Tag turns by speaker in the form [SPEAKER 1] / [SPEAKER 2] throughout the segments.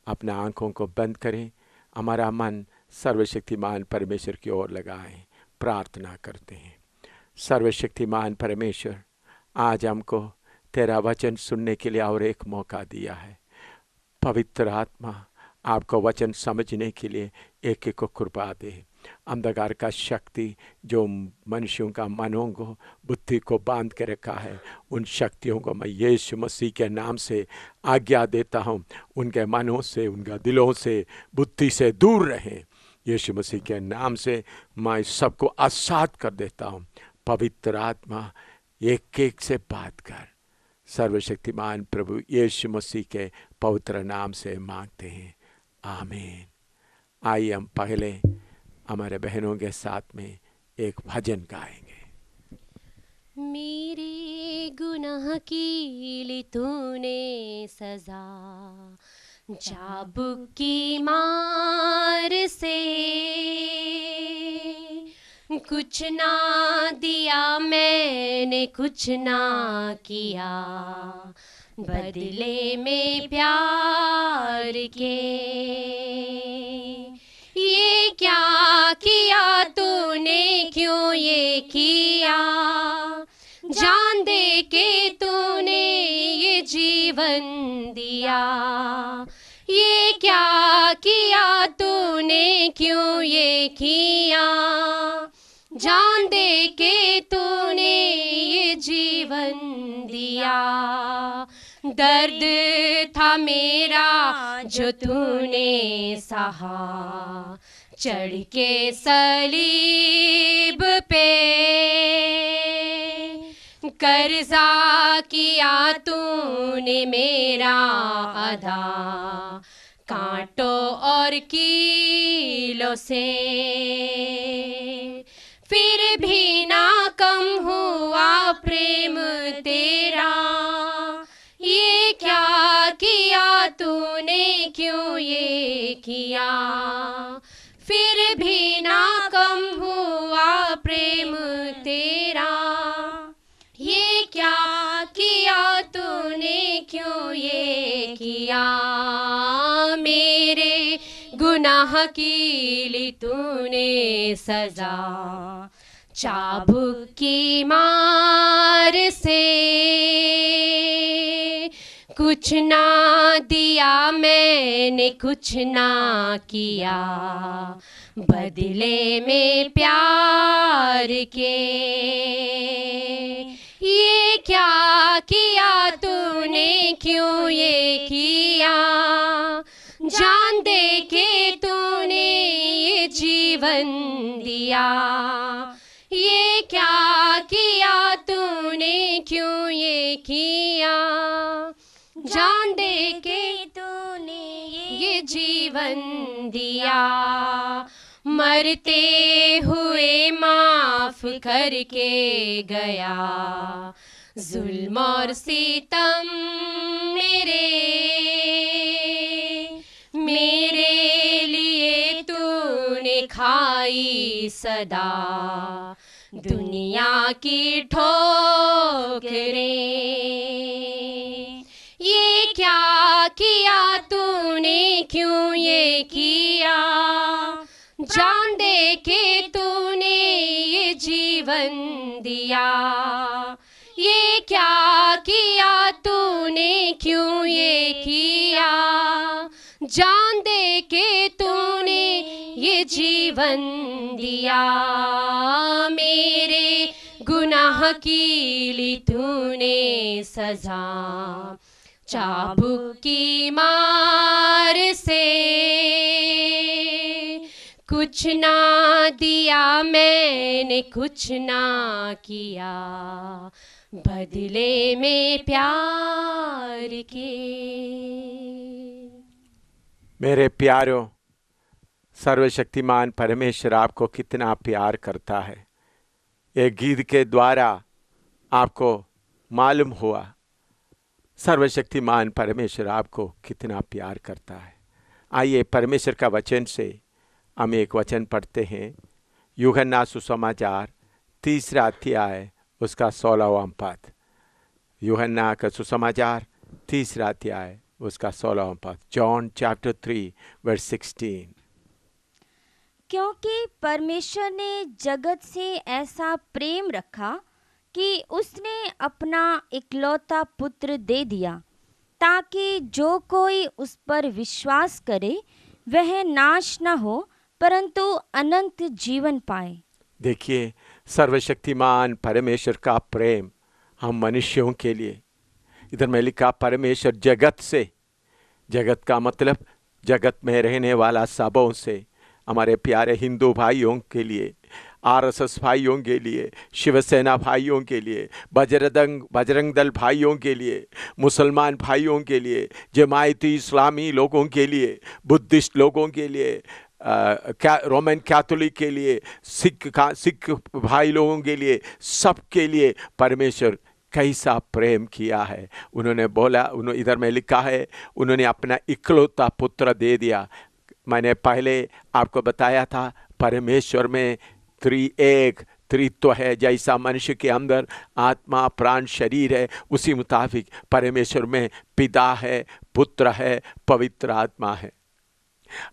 [SPEAKER 1] अपना आंखों को बंद करें, हमारा मन सर्वशक्तिमान परमेश्वर की ओर लगाएं, प्रार्थना करते हैं। सर्वशक्तिमान परमेश्वर, आज हमको तेरा वचन सुनने के लिए और एक मौका दिया है। पवित्र आत्मा आपको वचन समझने के लिए एक एक को कृपा दे। अंधकार का शक्ति जो मनुष्यों का मनों को, बुद्धि को बांध के रखा है, उन शक्तियों को मैं यीशु मसीह के नाम से आज्ञा देता हूँ, उनके मनों से, उनका दिलों से, बुद्धि से दूर रहें। यीशु मसीह के नाम से मैं सबको आज़ाद कर देता हूँ। पवित्र आत्मा एक एक से बात कर। सर्वशक्तिमान प्रभु यीशु मसीह के पवित्र नाम से मांगते हैं, आमीन। आइए हम पहले हमारे बहनों के साथ में एक भजन गाएंगे।
[SPEAKER 2] मेरे गुनाह की ली तूने सजा, चाबुक की मार से कुछ ना दिया मैंने, कुछ ना किया, बदले में प्यार के। ये क्या किया तूने, क्यों ये किया, जान दे के तूने ये जीवन दिया। ये क्या किया तूने, क्यों ये किया, जान दे के तूने ये जीवन दिया। दर्द था मेरा जो तूने सहा, चढ़ के सलीब पे। कर्जा किया तूने मेरा अदा, कांटों और कीलों से। फिर भी ना कम हुआ प्रेम तेरा। ये क्या किया तूने, क्यों ये किया, फिर भी ना कम हुआ प्रेम तेरा। ये क्या किया तूने, क्यों ये किया, मेरे गुनाह की ली तूने सजा, चाबुक की मार से कुछ ना दिया मैंने, कुछ ना किया, बदले में प्यार के। ये क्या किया तूने, क्यों ये किया, जान दे के तूने ये जीवन दिया। ये क्या किया तूने, क्यों ये किया, जान दे के तूने ये जीवन दिया। मरते हुए माफ करके गया, जुल्म और सितम मेरे लिए तूने खाई सदा, दुनिया की ठोकरें। ये क्या किया तूने, क्यों ये किया, जान दे के तूने ये जीवन दिया। ये क्या किया तूने, क्यों ये किया, जान दे के तूने ये जीवन दिया। मेरे गुनाह की ली तूने सजा, चाबुक की मार से कुछ ना दिया मैंने, कुछ ना किया, बदले में प्यार के।
[SPEAKER 1] मेरे प्यारों, सर्वशक्तिमान परमेश्वर आपको कितना प्यार करता है, एक गीत के द्वारा आपको मालूम हुआ सर्वशक्तिमान परमेश्वर आपको कितना प्यार करता है। आइए परमेश्वर का वचन से हम एक वचन पढ़ते हैं। यूहन्ना सुसमाचार 3 अध्याय उसका 16वां पद। यूहन्ना का सुसमाचार 3 अध्याय उसका 16वां पद, जॉन चैप्टर 3 वर्स 16।
[SPEAKER 3] क्योंकि परमेश्वर ने जगत से ऐसा प्रेम रखा कि उसने अपना इकलौता पुत्र दे दिया, ताकि जो कोई उस पर विश्वास करे वह नाश न हो परंतु अनंत जीवन पाए।
[SPEAKER 1] देखिए, सर्वशक्तिमान परमेश्वर का प्रेम हम मनुष्यों के लिए, इधर में लिखा परमेश्वर जगत से, जगत का मतलब जगत में रहने वाला सबों से, हमारे प्यारे हिंदू भाइयों के लिए, आरएसएस भाइयों के लिए, शिवसेना भाइयों के लिए, बजरंग दल भाइयों के लिए, मुसलमान भाइयों के लिए, जमायती इस्लामी लोगों के लिए, बुद्धिस्ट लोगों के लिए, रोमन कैथोलिक के लिए, सिख भाई लोगों के लिए, सबके लिए परमेश्वर कैसा प्रेम किया है। उन्होंने बोला, इधर में लिखा है, उन्होंने अपना इकलौता पुत्र दे दिया। मैंने पहले आपको बताया था, परमेश्वर में त्रित्व है। जैसा मनुष्य के अंदर आत्मा प्राण शरीर है, उसी मुताबिक परमेश्वर में पिता है, पुत्र है, पवित्र आत्मा है।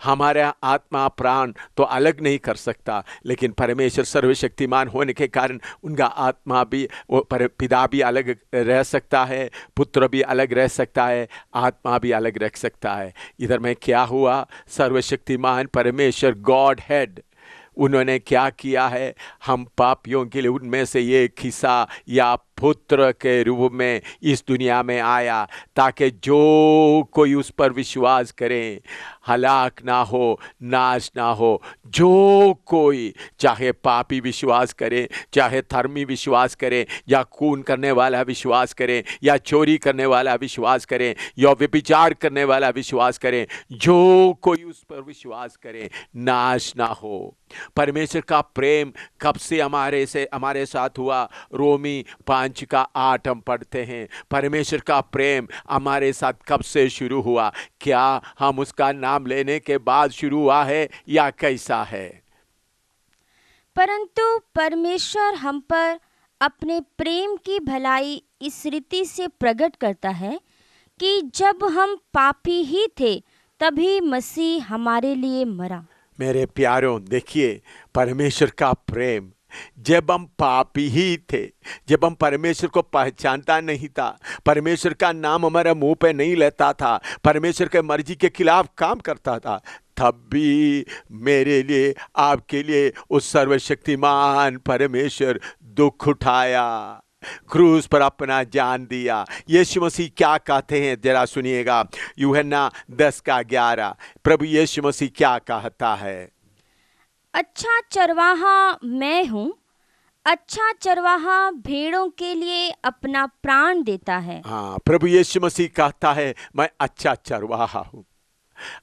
[SPEAKER 1] हमारा आत्मा प्राण तो अलग नहीं कर सकता, लेकिन परमेश्वर सर्वशक्तिमान होने के कारण उनका आत्मा भी, पिता भी अलग रह सकता है, पुत्र भी अलग रह सकता है, आत्मा भी अलग रह सकता है। इधर में क्या हुआ, सर्वशक्तिमान परमेश्वर गॉड हेड, उन्होंने क्या किया है, हम पापियों के लिए उनमें से एक हिस्सा या पुत्र के रूप में इस दुनिया में आया, ताकि जो कोई उस पर विश्वास करे हलाक ना हो, नाश ना हो। जो कोई, चाहे पापी विश्वास करे, चाहे धर्मी विश्वास करे, या खून करने वाला विश्वास करे, या चोरी करने वाला विश्वास करे, या व्यभिचार करने वाला विश्वास करे, जो कोई उस पर विश्वास करे नाश ना हो। परमेश्वर का प्रेम कब से हमारे साथ हुआ? रोमी 5:8 हम पढ़ते हैं। परमेश्वर का प्रेम हमारे साथ कब से शुरू हुआ? क्या हम उसका नाम लेने के बाद शुरू हुआ है या कैसा है?
[SPEAKER 3] परंतु परमेश्वर हम पर अपने प्रेम की भलाई इस रीति से प्रकट करता है कि जब हम पापी ही थे तभी मसीह हमारे लिए मरा।
[SPEAKER 1] मेरे प्यारों, देखिए, परमेश्वर का प्रेम, जब हम पापी ही थे, जब हम परमेश्वर को पहचानता नहीं था, परमेश्वर का नाम हमारे मुंह पे नहीं लेता था, परमेश्वर के मर्जी के खिलाफ काम करता था, तब भी मेरे लिए, आपके लिए उस सर्वशक्तिमान परमेश्वर दुख उठाया, क्रूस पर अपना जान दिया। यीशु मसीह क्या कहते हैं, जरा सुनिएगा। यूहन्ना 10:11 प्रभु यीशु मसीह क्या कहता है?
[SPEAKER 3] अच्छा चरवाहा मैं हूँ, अच्छा चरवाहा भेड़ों के लिए अपना प्राण देता है।
[SPEAKER 1] हाँ, प्रभु यीशु मसीह कहता है, मैं अच्छा चरवाहा हूँ।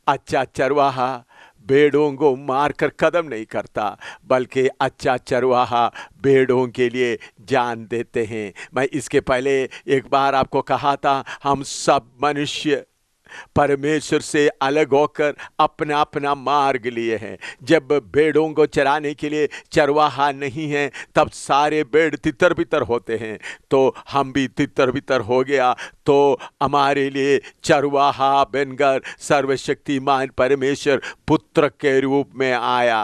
[SPEAKER 1] अच्छा चरवाहा भेड़ों को मारकर कदम नहीं करता, बल्कि अच्छा चरवाहा भेड़ों के लिए जान देते हैं। मैं इसके पहले एक बार आपको कहा था, हम सब मनुष्य परमेश्वर से अलग होकर अपना अपना मार्ग लिए हैं। जब भेड़ों को चराने के लिए चरवाहा नहीं है, तब सारे भेड़ तितर बितर होते हैं। तो हम भी तितर बितर हो गया, तो हमारे लिए चरवाहा बनकर सर्वशक्तिमान परमेश्वर पुत्र के रूप में आया,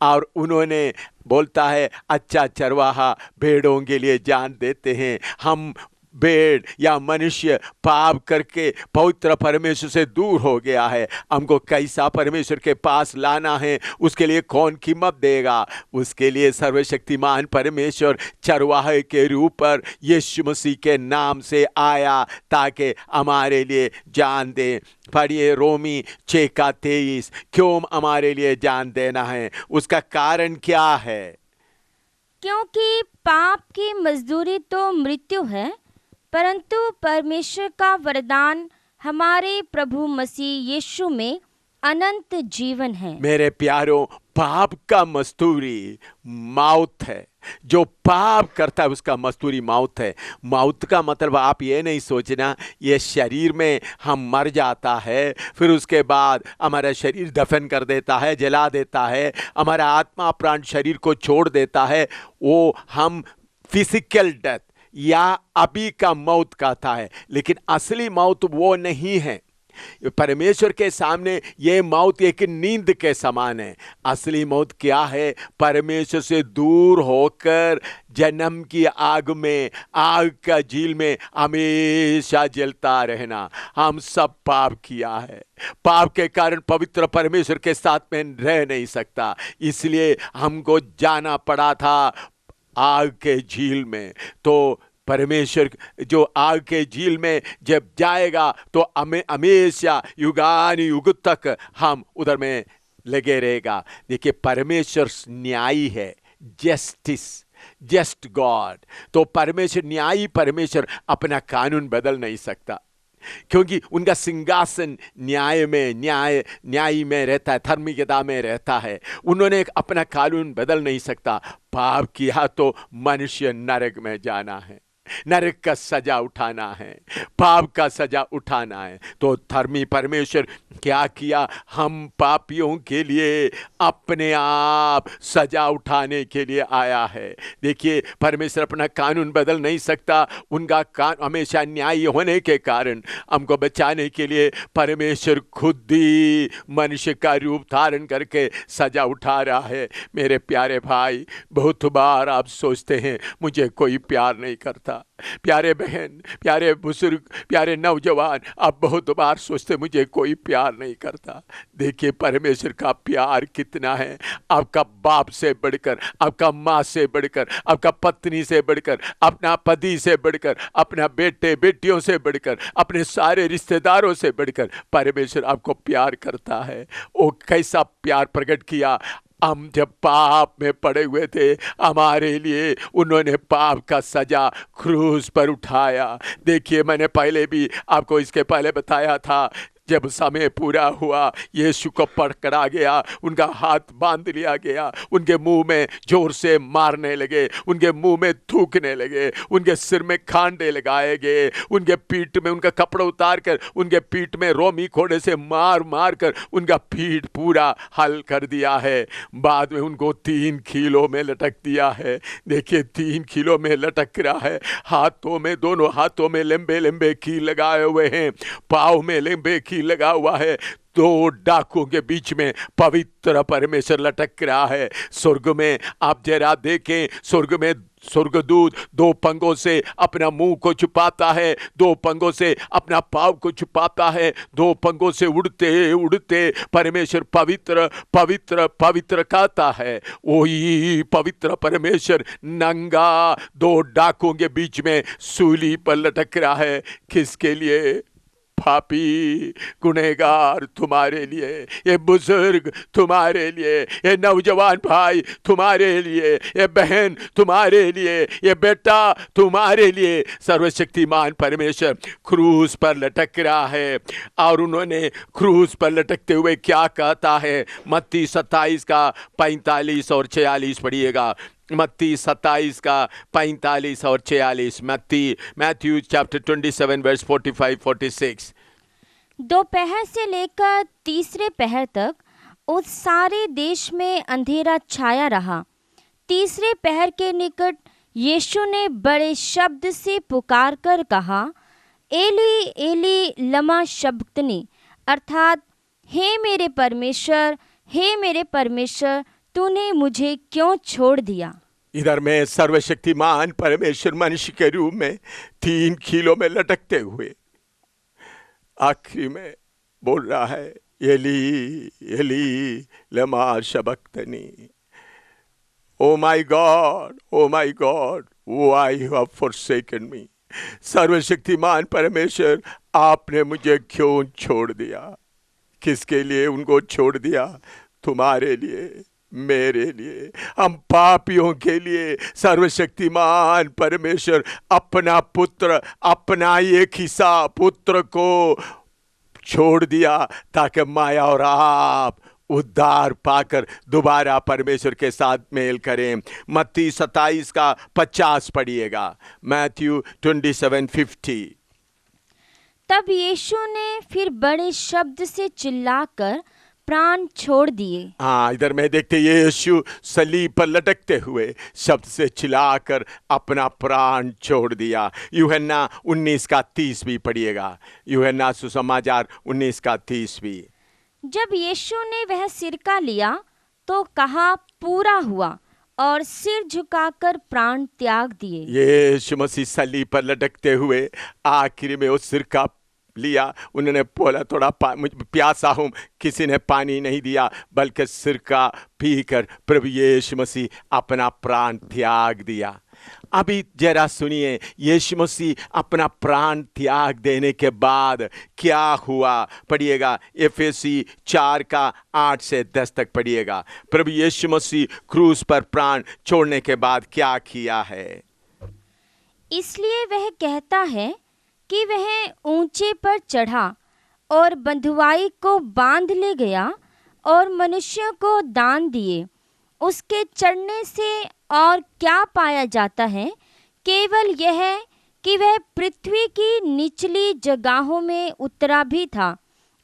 [SPEAKER 1] और उन्होंने बोलता है, अच्छा चरवाहा भेड़ों के लिए जान देते हैं। हम भेड़ या मनुष्य पाप करके पवित्र परमेश्वर से दूर हो गया है। हमको कैसा परमेश्वर के पास लाना है, उसके लिए कौन कीमत देगा? उसके लिए सर्वशक्तिमान परमेश्वर चरवाहे के रूप पर यीशु मसीह के नाम से आया, ताकि हमारे लिए जान दे। पढ़िए रोमी 6:23। क्यों हमारे लिए जान देना है? उसका कारण क्या है?
[SPEAKER 3] क्योंकि पाप की मजदूरी तो मृत्यु है, परंतु परमेश्वर का वरदान हमारे प्रभु मसीह यीशु में अनंत जीवन है।
[SPEAKER 1] मेरे प्यारों, पाप का मजदूरी मौत है। जो पाप करता है उसका मजदूरी मौत है। मौत का मतलब आप ये नहीं सोचना ये शरीर में हम मर जाता है, फिर उसके बाद हमारा शरीर दफन कर देता है, जला देता है, हमारा आत्मा प्राण शरीर को छोड़ देता है। वो हम फिजिकल डेथ या अभी का मौत कहता है, लेकिन असली मौत वो नहीं है। परमेश्वर के सामने ये मौत एक नींद के समान है। असली मौत क्या है? परमेश्वर से दूर होकर जन्म की आग में, आग का झील में हमेशा जलता रहना। हम सब पाप किया है, पाप के कारण पवित्र परमेश्वर के साथ में रह नहीं सकता, इसलिए हमको जाना पड़ा था आग के झील में। तो परमेश्वर जो आग के झील में जब जाएगा तो हमेशा युगान युग तक हम उधर में लगे रहेगा। देखिए, परमेश्वर न्यायी है, जस्ट गॉड। तो परमेश्वर न्यायी परमेश्वर अपना कानून बदल नहीं सकता, क्योंकि उनका सिंहासन न्याय में रहता है, धार्मिकता में रहता है। उन्होंने अपना कानून बदल नहीं सकता। पाप किया तो मनुष्य नरक में जाना है, नरक का सजा उठाना है, पाप का सजा उठाना है। तो धर्मी परमेश्वर क्या किया? हम पापियों के लिए अपने आप सजा उठाने के लिए आया है। देखिए, परमेश्वर अपना कानून बदल नहीं सकता। उनका कानून हमेशा न्यायी होने के कारण हमको बचाने के लिए परमेश्वर खुद ही मनुष्य का रूप धारण करके सजा उठा रहा है। मेरे प्यारे भाई, बहुत बार आप सोचते हैं मुझे कोई प्यार नहीं करता। प्यारे बहन, प्यारे बुजुर्ग, प्यारे नौजवान, आप बहुत बार सोचते मुझे कोई प्यार नहीं करता। देखिए, परमेश्वर का प्यार कितना है। आपका बाप से बढ़कर, आपका माँ से बढ़कर, आपका पत्नी से बढ़कर, अपना पति से बढ़कर, अपना बेटे बेटियों से बढ़कर, अपने सारे रिश्तेदारों से बढ़कर परमेश्वर आपको प्यार करता है। वो कैसा प्यार प्रकट किया! हम जब पाप में पड़े हुए थे, हमारे लिए उन्होंने पाप का सजा क्रूस पर उठाया। देखिए, मैंने पहले भी आपको इसके पहले बताया था, जब समय पूरा हुआ, यीशु को पकड़ा गया, उनका हाथ बांध लिया गया, उनके मुंह में जोर से मारने लगे, उनके मुंह में थूकने लगे, उनके सिर में खांडे लगाए गए, उनके पीठ में उनका कपड़ा उतार कर उनके पीठ में रोमी घोड़े से मार मार कर उनका पीठ पूरा हल कर दिया है। बाद में उनको 3 कीलो में लटक दिया है। देखिए, 3 कीलो में लटक रहा है। हाथों में, दोनों हाथों में लंबे लंबे कील लगाए हुए हैं, पाँव में लंबे लगा हुआ है। 2 डाकुओं के बीच में पवित्र परमेश्वर लटक रहा है। स्वर्ग में आप जरा देखें, स्वर्ग में स्वर्गदूत 2 पंखों से अपना मुंह को छुपाता है, 2 पंखों से अपना पाँव को छुपाता है, 2 पंखों से उड़ते उड़ते परमेश्वर पवित्र पवित्र पवित्र कहता है। वही पवित्र परमेश्वर नंगा 2 डाकुओं के बीच में सूली पर लटक रहा है। किसके लिए? पापी गुनहगार तुम्हारे लिए, ये बुजुर्ग तुम्हारे लिए, ये नौजवान भाई तुम्हारे लिए, ये बहन तुम्हारे लिए, ये बेटा तुम्हारे लिए। सर्वशक्तिमान परमेश्वर क्रूस पर लटक रहा है। और उन्होंने क्रूस पर लटकते हुए क्या कहता है? मत्ती 27 का 45 और 46 पढ़िएगा। मत्ती 27 का 45 और 46। Matthew chapter 27 verse 45-46।
[SPEAKER 3] दोपहर से लेकर तीसरे पहर तक उस सारे देश में अंधेरा छाया रहा। तीसरे पहर के निकट यीशु ने बड़े शब्द से पुकार कर कहा, एली एली लमा शबक्तनी, अर्थात हे मेरे परमेश्वर तूने मुझे क्यों छोड़ दिया।
[SPEAKER 1] इधर में सर्वशक्तिमान परमेश्वर मनुष्य के रूप में 3 कीलो में लटकते हुए आखिरी में बोल रहा है, एली एली लमा शबक्तनी, O my God why you have forsaken me. सर्वशक्तिमान परमेश्वर, आपने मुझे क्यों छोड़ दिया? किसके लिए उनको छोड़ दिया? तुम्हारे लिए, मेरे लिए, हम पापियों के लिए। सर्वशक्तिमान परमेश्वर अपना पुत्र, अपना एक हिस्सा पुत्र को छोड़ दिया ताकि माया और आप उद्धार पाकर दोबारा परमेश्वर के साथ मेल करें। मत्ती 27 का 50 पढ़िएगा। मैथ्यू 27:50।
[SPEAKER 3] तब यीशु ने फिर बड़े शब्द से चिल्लाकर प्राण छोड़ दिए।
[SPEAKER 1] हाँ, इधर में देखते यीशु सलीब पर लटकते हुए शब्द से चिल्लाकर अपना प्राण छोड़ दिया। यूहन्ना 19:30 भी पढ़िएगा, यूहन्ना सुसमाचार 19:30 भी।
[SPEAKER 3] जब यीशु ने वह सिरका लिया तो कहा, पूरा हुआ, और सिर झुकाकर प्राण त्याग दिए।
[SPEAKER 1] यीशु मसीह सलीब पर लटकते हुए आखिर में वो सिरका लिया। उन्होंने बोला, थोड़ा मुझे प्यासा हूँ, किसी ने पानी नहीं दिया, बल्कि सिरका पीकर प्रभु यीशु मसीह अपना प्राण त्याग दिया। अभी जरा सुनिए, यीशु मसीह अपना प्राण त्याग देने के बाद क्या हुआ, पढ़िएगा एफेसी 4:8 से 10 तक पढ़िएगा। प्रभु यीशु मसीह क्रूस पर प्राण छोड़ने के बाद क्या किया है।
[SPEAKER 3] इसलिए वह कहता है कि वह ऊंचे पर चढ़ा और बंधुआई को बांध ले गया और मनुष्यों को दान दिए। उसके चढ़ने से और क्या पाया जाता है, केवल यह कि वह पृथ्वी की निचली जगहों में उतरा भी था,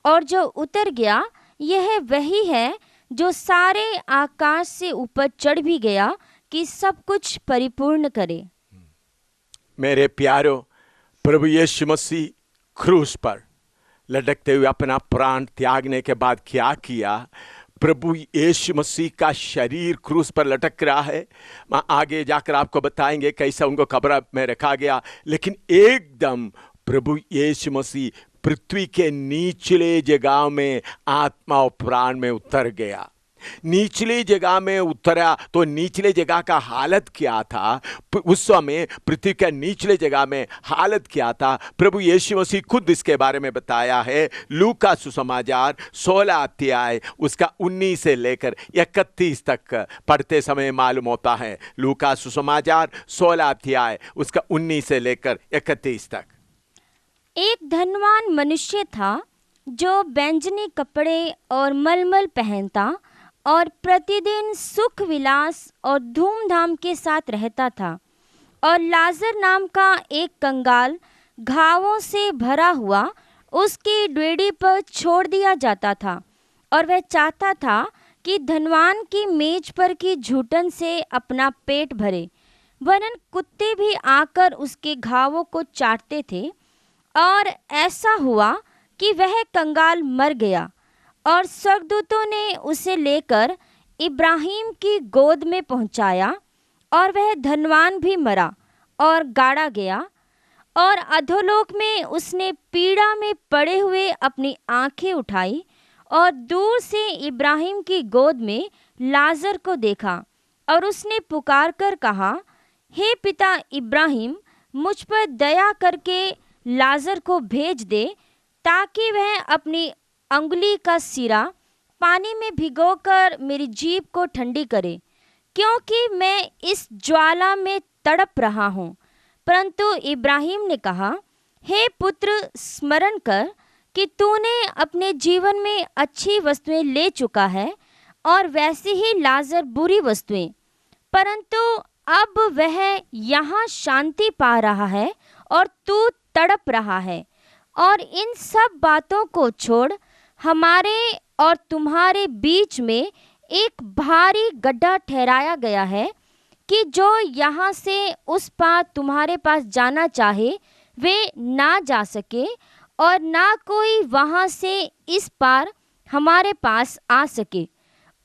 [SPEAKER 3] और जो उतर गया यह वही है जो सारे आकाश से ऊपर चढ़ भी गया कि सब कुछ परिपूर्ण करे।
[SPEAKER 1] मेरे प्यारो, प्रभु यीशु मसीह क्रूस पर लटकते हुए अपना प्राण त्यागने के बाद क्या किया। प्रभु यीशु मसीह का शरीर क्रूस पर लटक रहा है। मैं आगे जाकर आपको बताएंगे कैसा उनको कब्र में रखा गया, लेकिन एकदम प्रभु यीशु मसीह पृथ्वी के निचले जगह में आत्मा और प्राण में उतर गया। निचली जगह में उतरा तो निचले जगह का हालत क्या था, उस समय पृथ्वी के निचले जगह में हालत क्या था, प्रभु यीशु मसीह खुद इसके बारे में बताया है। लूका सुसमाचार 16 अध्याय उसका 19 से लेकर 31 तक पढ़ते समय मालूम होता है। लूका सुसमाचार 16 अध्याय उसका 19 से लेकर 31 तक।
[SPEAKER 3] एक धनवान मनुष्य था जो बैंजनी कपड़े और मलमल पहनता और प्रतिदिन सुख विलास और धूमधाम के साथ रहता था। और लाजर नाम का एक कंगाल घावों से भरा हुआ उसकी डेड़ी पर छोड़ दिया जाता था, और वह चाहता था कि धनवान की मेज पर की झूठन से अपना पेट भरे, वरन कुत्ते भी आकर उसके घावों को चाटते थे। और ऐसा हुआ कि वह कंगाल मर गया, और स्वर्गदूतों ने उसे लेकर इब्राहिम की गोद में पहुंचाया, और वह धनवान भी मरा और गाड़ा गया। और अधोलोक में उसने पीड़ा में पड़े हुए अपनी आंखें उठाई और दूर से इब्राहिम की गोद में लाजर को देखा, और उसने पुकार कर कहा, हे पिता इब्राहिम, मुझ पर दया करके लाजर को भेज दे, ताकि वह अपनी अंगुली का सिरा पानी में भिगोकर मेरी जीभ को ठंडी करे, क्योंकि मैं इस ज्वाला में तड़प रहा हूँ। परंतु इब्राहिम ने कहा, हे पुत्र, स्मरण कर कि तूने अपने जीवन में अच्छी वस्तुएं ले चुका है, और वैसी ही लाजर बुरी वस्तुएं, परंतु अब वह यहाँ शांति पा रहा है और तू तड़प रहा है। और इन सब बातों को छोड़ हमारे और तुम्हारे बीच में एक भारी गड्ढा ठहराया गया है, कि जो यहाँ से उस पार तुम्हारे पास जाना चाहे वे ना जा सके, और ना कोई वहाँ से इस पार हमारे पास आ सके।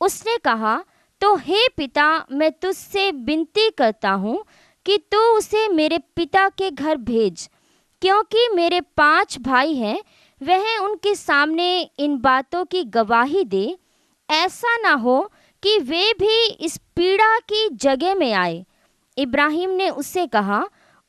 [SPEAKER 3] उसने कहा, तो हे पिता, मैं तुझसे विनती करता हूँ कि तू उसे मेरे पिता के घर भेज, क्योंकि मेरे 5 भाई हैं, वह उनके सामने इन बातों की गवाही दे। ऐसा ना हो कि वे भी इस पीड़ा की जगह में आए। इब्राहिम ने उससे कहा,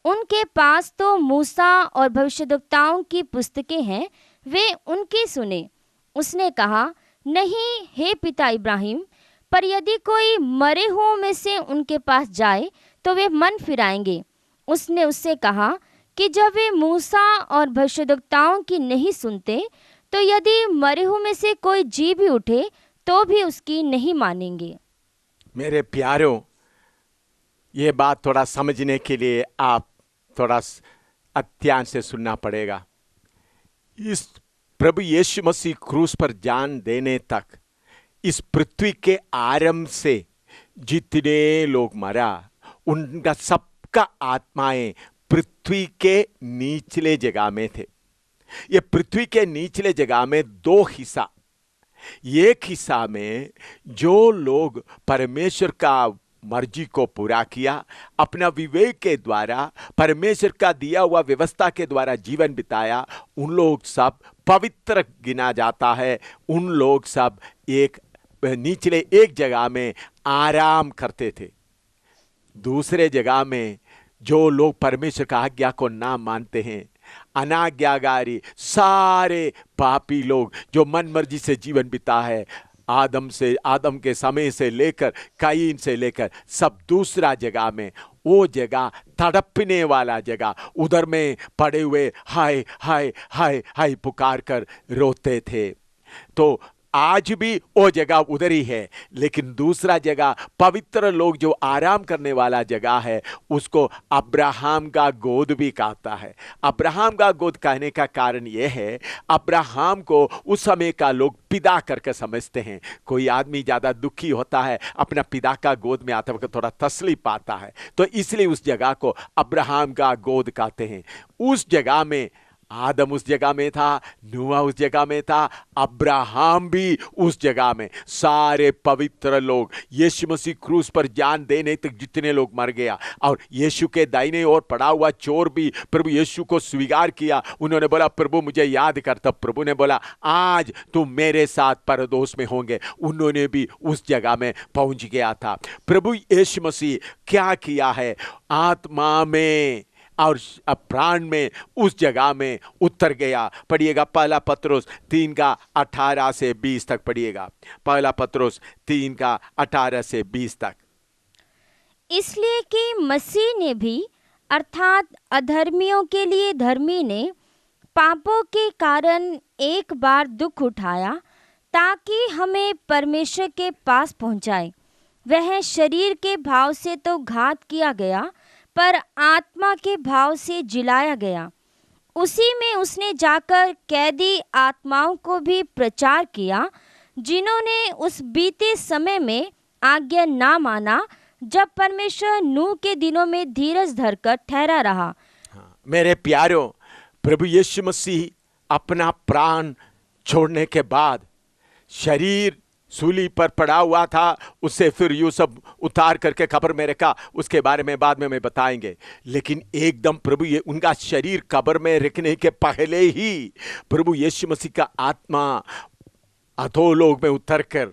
[SPEAKER 3] उनके पास तो मूसा और भविष्यद्वक्ताओं की पुस्तकें हैं, वे उनकी सुने। उसने कहा, नहीं हे पिता इब्राहिम, पर यदि कोई मरे हुओं में से उनके पास जाए तो वे मन फिराएंगे। उसने उससे कहा कि जब वे मूसा और भविष्यद्वक्ताओं की नहीं सुनते, तो यदि मरे हुओं में से कोई जी भी उठे तो भी उसकी नहीं मानेंगे।
[SPEAKER 1] मेरे प्यारों, ये बात थोड़ा समझने के लिए आप थोड़ा ध्यान से सुनना पड़ेगा। इस प्रभु यीशु मसीह क्रूस पर जान देने तक इस पृथ्वी के आरंभ से जितने लोग मरा, उनका सबका आत्माएं पृथ्वी के निचले जगह में थे। ये पृथ्वी के निचले जगह में दो हिस्सा, एक हिस्सा में जो लोग परमेश्वर का मर्जी को पूरा किया, अपना विवेक के द्वारा परमेश्वर का दिया हुआ व्यवस्था के द्वारा जीवन बिताया, उन लोग सब पवित्र गिना जाता है। उन लोग सब एक निचले एक जगह में आराम करते थे। दूसरे जगह में जो लोग परमेश्वर का आज्ञा को ना मानते हैं, अनाज्ञाकारी सारे पापी लोग जो मन मर्जी से जीवन बिता है, आदम के समय से लेकर कायीन से लेकर सब दूसरा जगह में, वो जगह तड़पने वाला जगह, उधर में पड़े हुए हाय हाय हाय हाय पुकार कर रोते थे। तो आज भी वो जगह उधर ही है, लेकिन दूसरा जगह पवित्र लोग जो आराम करने वाला जगह है, उसको अब्राहम का गोद भी कहता है। अब्राहम का गोद कहने का कारण यह है, अब्राहम को उस समय का लोग पिता करके समझते हैं। कोई आदमी ज्यादा दुखी होता है, अपना पिता का गोद में आते वक्त थोड़ा तसल्ली पाता है, तो इसलिए उस जगह को अब्राहम का गोद कहते हैं। उस जगह में आदम उस जगह में था, नूह उस जगह में था, अब्राहम भी उस जगह में। सारे पवित्र लोग, यीशु मसीह क्रूस पर जान देने तक जितने लोग मर गया, और यीशु के दाहिने ओर पड़ा हुआ चोर भी प्रभु यीशु को स्वीकार किया। उन्होंने बोला, प्रभु मुझे याद कर। तब प्रभु ने बोला, आज तुम मेरे साथ परदोस में होंगे। उन्होंने भी उस जगह में पहुंच गया था। प्रभु यीशु मसीह क्या किया है, आत्मा में और प्राण में उस जगह में उतर गया। पढ़िएगा पहला पत्रुस 3 का 18 से 20 तक पढ़िएगा। पहला पत्रुस 3 का 18 से 20 तक।
[SPEAKER 3] इसलिए कि मसीह ने भी, अर्थात अधर्मियों के लिए धर्मी ने, पापों के कारण एक बार दुख उठाया, ताकि हमें परमेश्वर के पास पहुंचाए। वह शरीर के भाव से तो घात किया गया, पर आत्मा के भाव से जिलाया गया। उसी में उसने जाकर कैदी आत्माओं को भी प्रचार किया, जिन्होंने उस बीते समय में आज्ञा ना माना, जब परमेश्वर नूह के दिनों में धीरज धरकर ठहरा रहा।
[SPEAKER 1] मेरे प्यारों, प्रभु यीशु मसीह अपना प्राण छोड़ने के बाद शरीर सूली पर पड़ा हुआ था, उसे फिर यूसुफ उतार करके कब्र में रखा। उसके बारे में बाद में बताएंगे। लेकिन एकदम प्रभु ये उनका शरीर कब्र में रखने के पहले ही प्रभु यीशु मसीह का आत्मा अधोलोक में उतरकर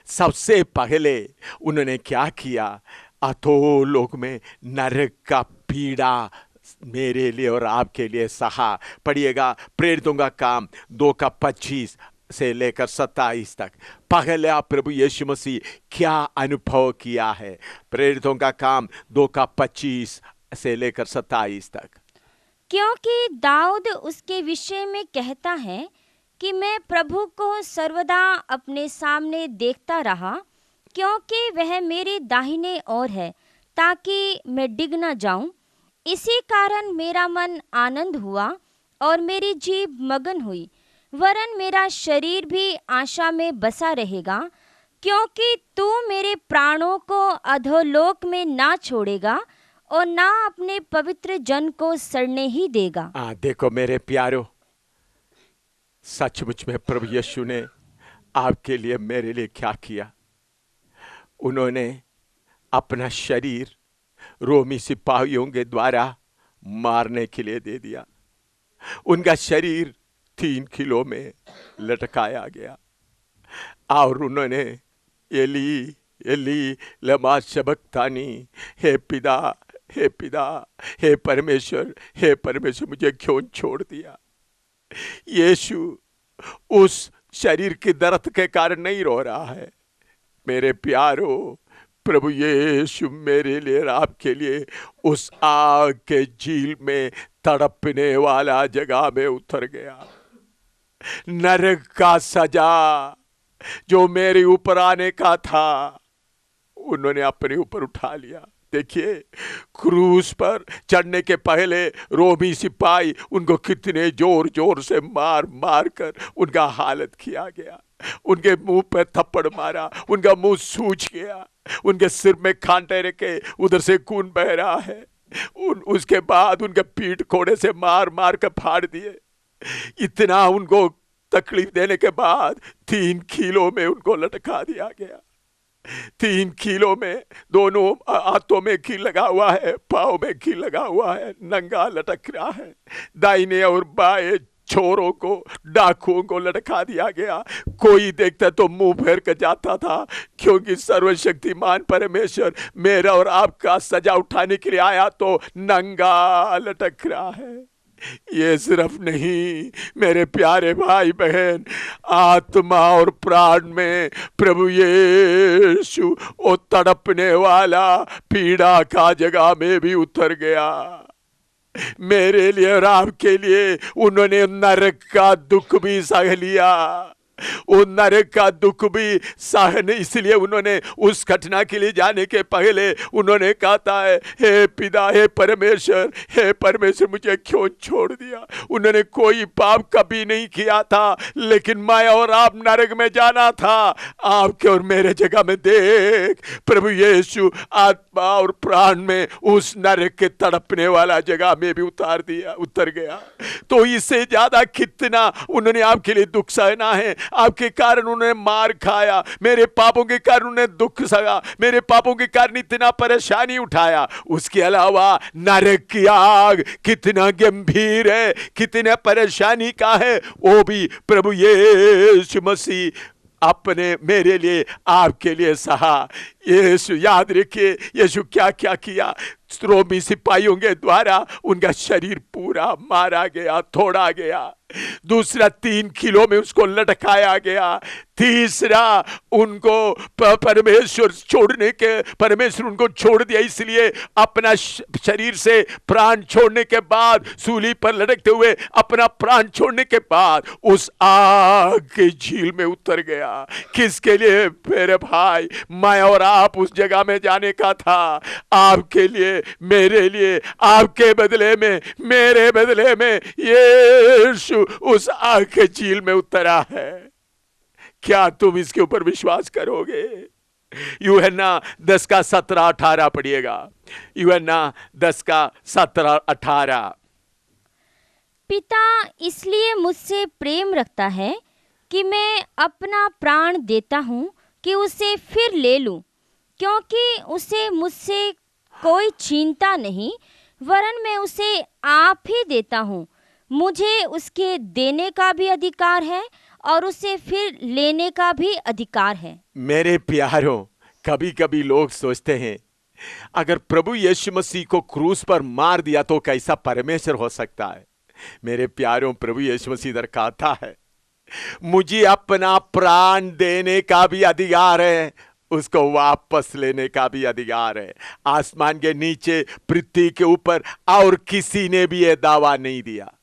[SPEAKER 1] सबसे पहले उन्होंने क्या किया, अधोलोक में नरक का पीड़ा मेरे लिए और आपके लिए सहा। पढ़िएगा प्रेरितों का काम 2 का 25 से लेकर 27 तक। पहले प्रभु यीशु मसीह क्या अनुभव किया है। प्रेरितों का काम 2 का 25 से लेकर 27 तक।
[SPEAKER 3] क्योंकि दाऊद उसके विषय में कहता है कि मैं प्रभु को सर्वदा अपने सामने देखता रहा, क्योंकि वह मेरे दाहिने ओर है, ताकि मैं डिग न जाऊं। इसी कारण मेरा मन आनंद हुआ और मेरी जीभ मगन हुई, वरन मेरा शरीर भी आशा में बसा रहेगा, क्योंकि तू मेरे प्राणों को अधोलोक में ना छोड़ेगा और ना अपने पवित्र जन को सड़ने ही देगा।
[SPEAKER 1] देखो मेरे प्यारो, सचमुच में प्रभु यीशु ने आपके लिए मेरे लिए क्या किया। उन्होंने अपना शरीर रोमी सिपाहियों के द्वारा मारने के लिए दे दिया। उनका शरीर 3 किलो में लटकाया गया और उन्होंने एली एली लमा शबक्तानी, हे पिता हे पिता, हे परमेश्वर मुझे क्यों छोड़ दिया। यीशु उस शरीर की दर्द के कारण नहीं रो रहा है। मेरे प्यारो, प्रभु यीशु मेरे लिए और आपके लिए उस आग के झील में तड़पने वाला जगह में उतर गया। नरक का सजा जो मेरे ऊपर आने का था, उन्होंने अपने ऊपर उठा लिया। देखिए, क्रूस पर चढ़ने के पहले रोमी सिपाही उनको कितने जोर जोर से मार मार कर उनका हालत किया गया। उनके मुंह पे थप्पड़ मारा, उनका मुंह सूज गया, उनके सिर में कांटे रखे, उधर से खून बह रहा है। उसके बाद उनके पीठ कोड़े से मार मार कर फाड़ दिए। इतना उनको तकलीफ देने के बाद 3 किलो में उनको लटका दिया गया। 3 किलो में, दोनों हाथों में घी लगा हुआ है, पाँव में घी लगा हुआ है, नंगा लटक रहा है। दाहिने और बाएं छोरों को, डाकुओं को लटका दिया गया। कोई देखता तो मुंह फेर कर जाता था, क्योंकि सर्वशक्तिमान परमेश्वर मेरा और आपका सजा उठाने के लिए आया तो नंगा लटक रहा है। ये सिर्फ नहीं मेरे प्यारे भाई बहन, आत्मा और प्राण में प्रभु यीशु वो तड़पने वाला पीड़ा का जगह में भी उतर गया। मेरे लिए और आपके लिए उन्होंने नरक का दुख भी सह लिया। उन नरक का दुख भी सहन, इसलिए उन्होंने उस घटना के लिए जाने के पहले उन्होंने कहा है, हे पिता, हे परमेश्वर मुझे क्यों छोड़ दिया। उन्होंने कोई पाप कभी नहीं किया था, लेकिन मैं और आप नरक में जाना था। आपके और मेरे जगह में देख, प्रभु यीशु आत्मा और प्राण में उस नरक के तड़पने वाला जगह में भी उतर गया। तो इससे ज्यादा कितना उन्होंने आपके लिए दुख सहना है। आपके कारण उन्होंने मार खाया, मेरे पापों के कारण उन्होंने दुख सहा, मेरे पापों के कारण इतना परेशानी उठाया। उसके अलावा नरक की आग कितना गंभीर है, कितना परेशानी का है, वो भी प्रभु यीशु मसीह अपने मेरे लिए, आपके लिए सहा। यीशु, याद रखिए यीशु क्या क्या किया। रोमी सिपाहियों के द्वारा उनका शरीर पूरा मारा गया, तोड़ा गया। दूसरा 3 किलो में उसको लटकाया गया। तीसरा उनको परमेश्वर उनको छोड़ दिया, इसलिए अपना शरीर से प्राण छोड़ने के बाद, सूली पर लटकते हुए अपना प्राण छोड़ने के बाद उस आग की झील में उतर गया। किसके लिए मेरे भाई? मैं और आप उस जगह में जाने का था। आपके लिए, मेरे लिए, आपके बदले में, मेरे बदले में यीशु उस आग के झील में उतरा है। क्या तुम इसके ऊपर विश्वास करोगे? यूहन्ना 10 का 17-18 पढ़िएगा। यूहन्ना 10 का 17-18।
[SPEAKER 3] पिता इसलिए मुझसे प्रेम रखता है कि मैं अपना प्राण देता हूँ कि उसे फिर ले लूं, क्योंकि उसे मुझसे कोई छीनता नहीं, वरन मैं उसे आप ही देता हूँ। मुझे उसके देने का भी अधिकार है और उसे फिर लेने का भी अधिकार है।
[SPEAKER 1] मेरे प्यारों, कभी कभी लोग सोचते हैं अगर प्रभु यीशु मसीह को क्रूस पर मार दिया तो कैसा परमेश्वर हो सकता है। मेरे प्यारों, प्रभु यीशु मसीह इधर कहता है, मुझे अपना प्राण देने का भी अधिकार है, उसको वापस लेने का भी अधिकार है। आसमान के नीचे, पृथ्वी के ऊपर और किसी ने भी यह दावा नहीं दिया,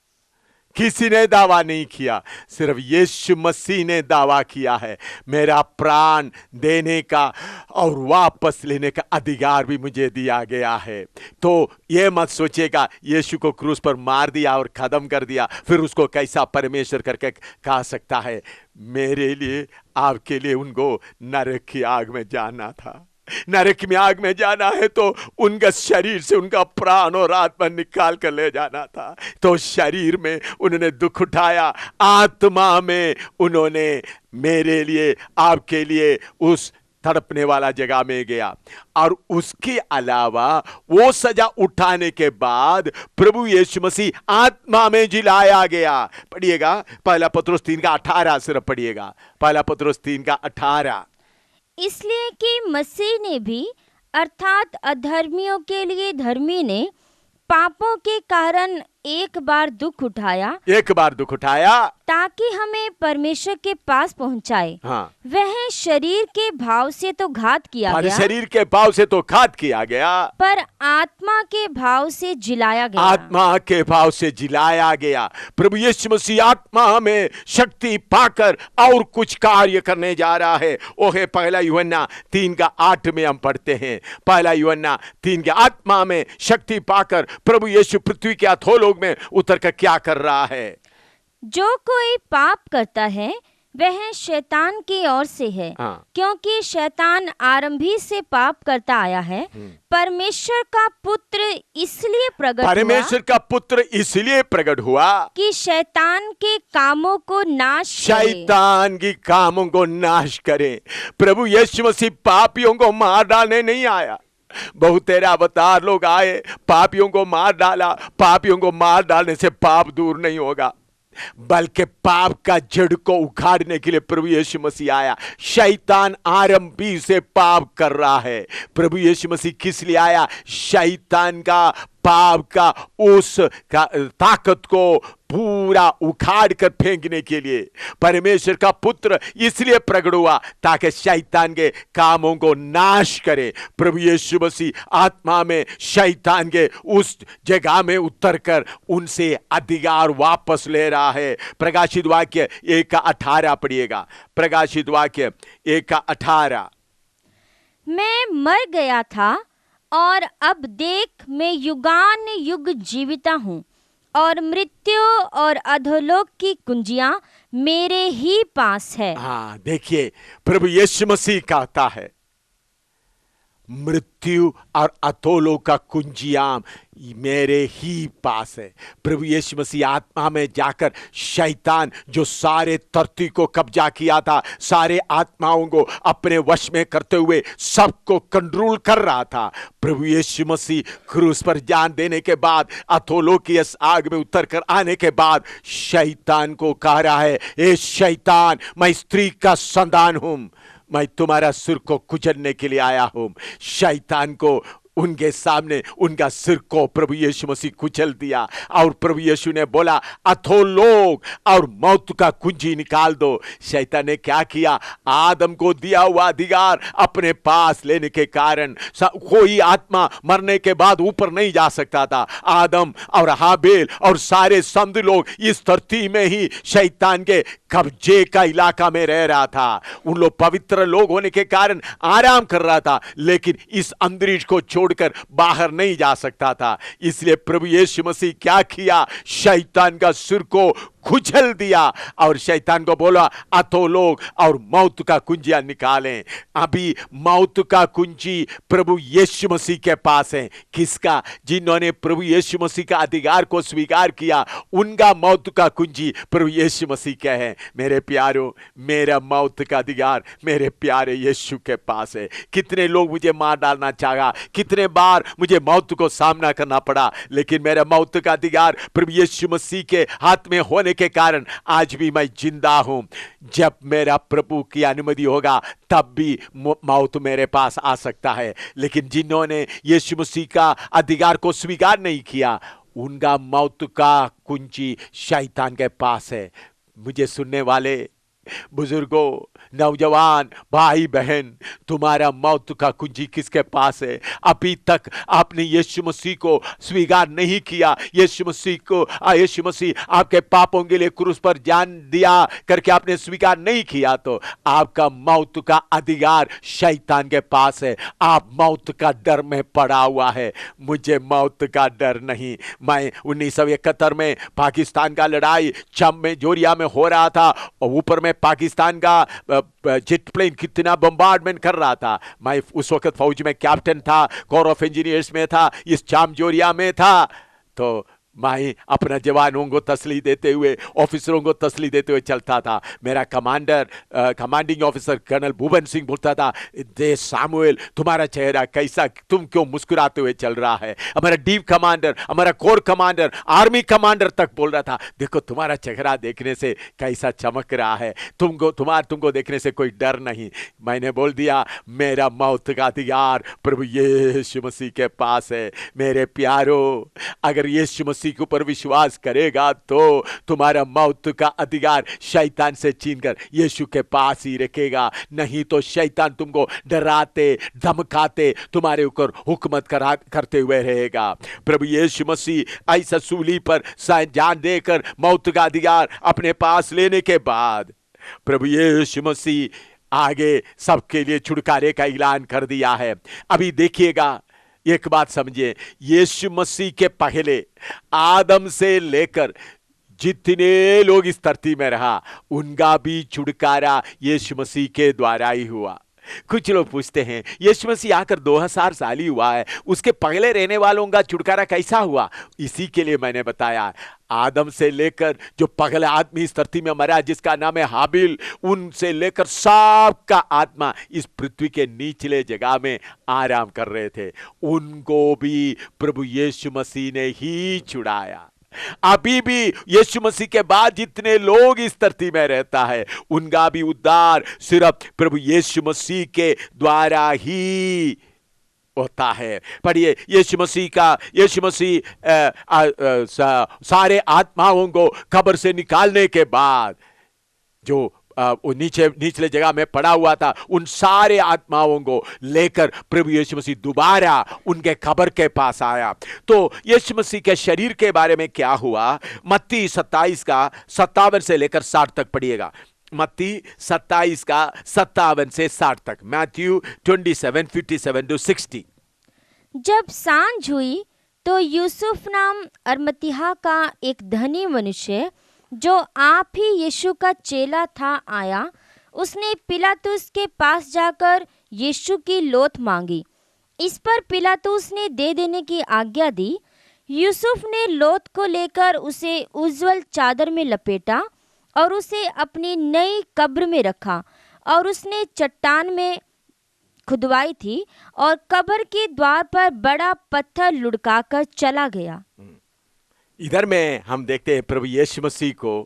[SPEAKER 1] किसी ने दावा नहीं किया, सिर्फ यीशु मसीह ने दावा किया है, मेरा प्राण देने का और वापस लेने का अधिकार भी मुझे दिया गया है। तो ये मत सोचेगा यीशु को क्रूस पर मार दिया और खत्म कर दिया, फिर उसको कैसा परमेश्वर करके कहा सकता है। मेरे लिए, आपके लिए उनको नरक की आग में जाना था। नरक में आग में जाना है तो उनका शरीर से उनका प्राण और आत्मा निकाल कर ले जाना था। तो शरीर में उन्होंने दुख उठाया, आत्मा में उन्होंने मेरे लिए, आपके लिए उस तड़पने वाला जगह में गया। और उसके अलावा वो सजा उठाने के बाद प्रभु यीशु मसीह आत्मा में जिलाया गया। पढ़िएगा 1 पतरस 3 का 18, सिर्फ पढ़िएगा 1 पतरस 3 का 18।
[SPEAKER 3] इसलिए कि मसीह ने भी, अर्थात अधर्मियों के लिए धर्मी ने, पापों के कारण एक बार दुख उठाया ताकि हमें परमेश्वर के पास पहुंचाए।
[SPEAKER 1] हाँ,
[SPEAKER 3] वह शरीर के भाव से तो घात किया
[SPEAKER 1] हमारे
[SPEAKER 3] गया,
[SPEAKER 1] शरीर के भाव से तो घात किया गया,
[SPEAKER 3] पर आत्मा के भाव से जिलाया गया।
[SPEAKER 1] आत्मा के भाव से जिलाया गया। प्रभु यीशु मसीह आत्मा में शक्ति पाकर और कुछ कार्य करने जा रहा है। ओहे पहला यूहन्ना 3:8 में हम पढ़ते हैं, पहला यूहन्ना 3 आत्मा में शक्ति पाकर प्रभु यीशु पृथ्वी के अधोलोक में उतर कर क्या कर रहा है।
[SPEAKER 3] जो कोई पाप करता है वह शैतान की ओर से है,
[SPEAKER 1] हाँ।
[SPEAKER 3] क्योंकि शैतान आरंभी से पाप करता आया है। परमेश्वर का पुत्र इसलिए प्रकट हुआ,
[SPEAKER 1] परमेश्वर का पुत्र इसलिए प्रकट हुआ
[SPEAKER 3] कि शैतान के कामों को नाश करे।
[SPEAKER 1] शैतान की कामों को नाश करे। प्रभु यीशु मसीह पापियों को मार डालने नहीं आया। बहुत तेरे अवतार लोग आए, पापियों को मार डाला। पापियों को मार डालने से पाप दूर नहीं होगा, बल्कि पाप का जड़ को उखाड़ने के लिए प्रभु यीशु मसीह आया। शैतान आरंभी से पाप कर रहा है। प्रभु यीशु मसीह किस लिए आया? शैतान का पाप का उस ताकत को पूरा उखाड़ कर फेंकने के लिए परमेश्वर का पुत्र इसलिए प्रकट हुआ ताकि शैतान के कामों को नाश करे। प्रभु यीशु मसीह आत्मा में शैतान के उस जगह में उतरकर उनसे अधिकार वापस ले रहा है। प्रकाशित वाक्य 1:18 पढ़िएगा। प्रकाशित वाक्य 1:18।
[SPEAKER 3] मैं मर गया था और अब देख मैं युगान युग जीविता हूँ, और मृत्यु और अधोलोक की कुंजियां मेरे ही पास है।
[SPEAKER 1] हाँ, देखिए प्रभु यीशु मसीह कहता है मृत्यु और अधोलोक का कुंजियां मेरे ही पास है। प्रभु यीशु मसीह आत्मा में जाकर शैतान जो सारे धरती को कब्जा किया था, सारे आत्माओं को अपने वश में करते हुए सबको कंट्रोल कर रहा था, प्रभु यीशु मसीह क्रूस पर जान देने के बाद अधोलोक की इस आग में उतर कर आने के बाद शैतान को कह रहा है, ए शैतान, मैं स्त्री का संतान हूं, मैं तुम्हारा सिर को कुचलने के लिए आया हूं। शैतान को उनके सामने उनका सिर को प्रभु यीशु मसीह कुचल दिया और प्रभु यीशु ने बोला अधोलोक और मौत का कुंजी निकाल दो। शैतान ने क्या किया? आदम को दिया हुआ अधिकार अपने पास लेने के कारण कोई आत्मा मरने के बाद ऊपर नहीं जा सकता था। आदम और हाबेल और सारे समझ लोग इस धरती में ही शैतान के कब्जे का इलाका में रह रहा था। उन लोग पवित्र लोग होने के कारण आराम कर रहा था, लेकिन इस अंतरिक्ष को छोड़कर बाहर नहीं जा सकता था। इसलिए प्रभु यीशु मसीह क्या किया? शैतान का सिर को कुचल दिया और शैतान को बोला अधोलोक और मौत का कुंजियां निकालें। अभी मौत का कुंजी प्रभु यीशु मसीह के पास है। किसका? जिन्होंने प्रभु यीशु मसीह का अधिकार को स्वीकार किया, उनका मौत का कुंजी प्रभु यीशु मसीह के है। मेरे प्यारों, मेरा मौत का अधिकार मेरे प्यारे यीशु के पास है। कितने लोग मुझे मार डालना चाहा, कितने बार मुझे मौत को सामना करना पड़ा, लेकिन मेरा मौत का अधिकार प्रभु यीशु मसीह के हाथ में होने के कारण आज भी मैं जिंदा हूं। जब मेरा प्रभु की अनुमति होगा तब भी मौत मेरे पास आ सकता है, लेकिन जिन्होंने यीशु मसीह का अधिकार को स्वीकार नहीं किया, उनका मौत का कुंजी शैतान के पास है। मुझे सुनने वाले बुजुर्गों, नौजवान भाई बहन, तुम्हारा मौत का कुंजी किसके पास है? अभी तक आपने यीशु मसीह को स्वीकार नहीं किया, यीशु मसीह आपके पापों के लिए क्रूस पर जान दिया करके आपने स्वीकार नहीं किया, तो आपका मौत का अधिकार शैतान के पास है। आप मौत का डर में पड़ा हुआ है। मुझे मौत का डर नहीं। मैं 1971 में पाकिस्तान का लड़ाई चम में जोरिया में हो रहा था और ऊपर में पाकिस्तान का जेट प्लेन कितना बम्बार्डमेंट कर रहा था। मैं उस वक्त फौज में कैप्टन था, कोर ऑफ इंजीनियर्स में था, इस चामजोरिया में था। तो मैं अपना जवानों को तसली देते हुए, ऑफिसरों को तसली देते हुए चलता था। मेरा commanding officer colonel Bhuvan Singh बोलता था, दे सामुएल, तुम्हारा चेहरा कैसा, तुम क्यों मुस्कुराते हुए चल रहा है? हमारा डीप कमांडर, हमारा कोर कमांडर, आर्मी कमांडर तक बोल रहा था, देखो तुम्हारा चेहरा देखने से कैसा चमक रहा है, तुमको देखने से कोई डर नहीं। मैंने बोल दिया, मेरा मौत का अधिकार प्रभु यीशु मसीह के पास है। मेरे प्यारो, अगर यीशु मसीह के ऊपर विश्वास करेगा तो तुम्हारा मौत का अधिकार शैतान से छीनकर यीशु के पास ही रखेगा। नहीं तो शैतान तुमको डराते धमकाते तुम्हारे ऊपर हुकूमत करते हुए रहेगा। प्रभु यीशु मसीह ऐसा सूली पर जान देकर मौत का अधिकार अपने पास लेने के बाद प्रभु यीशु मसीह आगे सबके लिए छुटकारे का ऐलान कर दिया है। अभी देखिएगा, एक बात समझिए, यीशु मसीह के पहले आदम से लेकर जितने लोग इस धरती में रहा उनका भी छुटकारा यीशु मसीह के द्वारा ही हुआ। कुछ लोग पूछते हैं यीशु मसीह आकर 2000 साल ही हुआ है, उसके पहले रहने वालों का छुटकारा कैसा हुआ? इसी के लिए मैंने बताया, आदम से लेकर जो पहला आदमी इस धरती में मरा जिसका नाम है हाबिल, उनसे लेकर सबका आत्मा इस पृथ्वी के निचले जगह में आराम कर रहे थे, उनको भी प्रभु यीशु मसीह ने ही छुड़ाया। अभी भी यीशु मसीह के बाद जितने लोग इस धरती में रहता है उनका भी उद्धार सिर्फ प्रभु यीशु मसीह के द्वारा ही होता है। पढ़िए, यीशु मसीह सारे आत्माओं को कब्र से निकालने के बाद जो वो निचले जगह में पड़ा हुआ था उन सारे आत्माओं को लेकर प्रभु यीशु मसीह दोबारा उनके कब्र के पास आया। तो यीशु मसीह के शरीर के बारे में क्या हुआ? मत्ती 27 का 57 से लेकर 60 तक पढ़िएगा। मत्ती 27 का 57 से 60 तक। Matthew 27:57 to 60।
[SPEAKER 3] जब सांझ हुई तो यूसुफ नाम अरमतिहा का एक धनी मनुष्य जो आप ही यीशु का चेला था आया। उसने पिलातुस के पास जाकर यीशु की लौट मांगी। इस पर पिलातुस ने दे देने की आज्ञा दी। यूसुफ ने लौट को लेकर उसे उज्ज्वल चादर में लपेटा और उसे अपनी नई कब्र में रखा, और उसने चट्टान में खुदवाई थी और कब्र के द्वार पर बड़ा पत्थर लुढ़काकर चला गया।
[SPEAKER 1] इधर में हम देखते हैं प्रभु यीशु मसीह को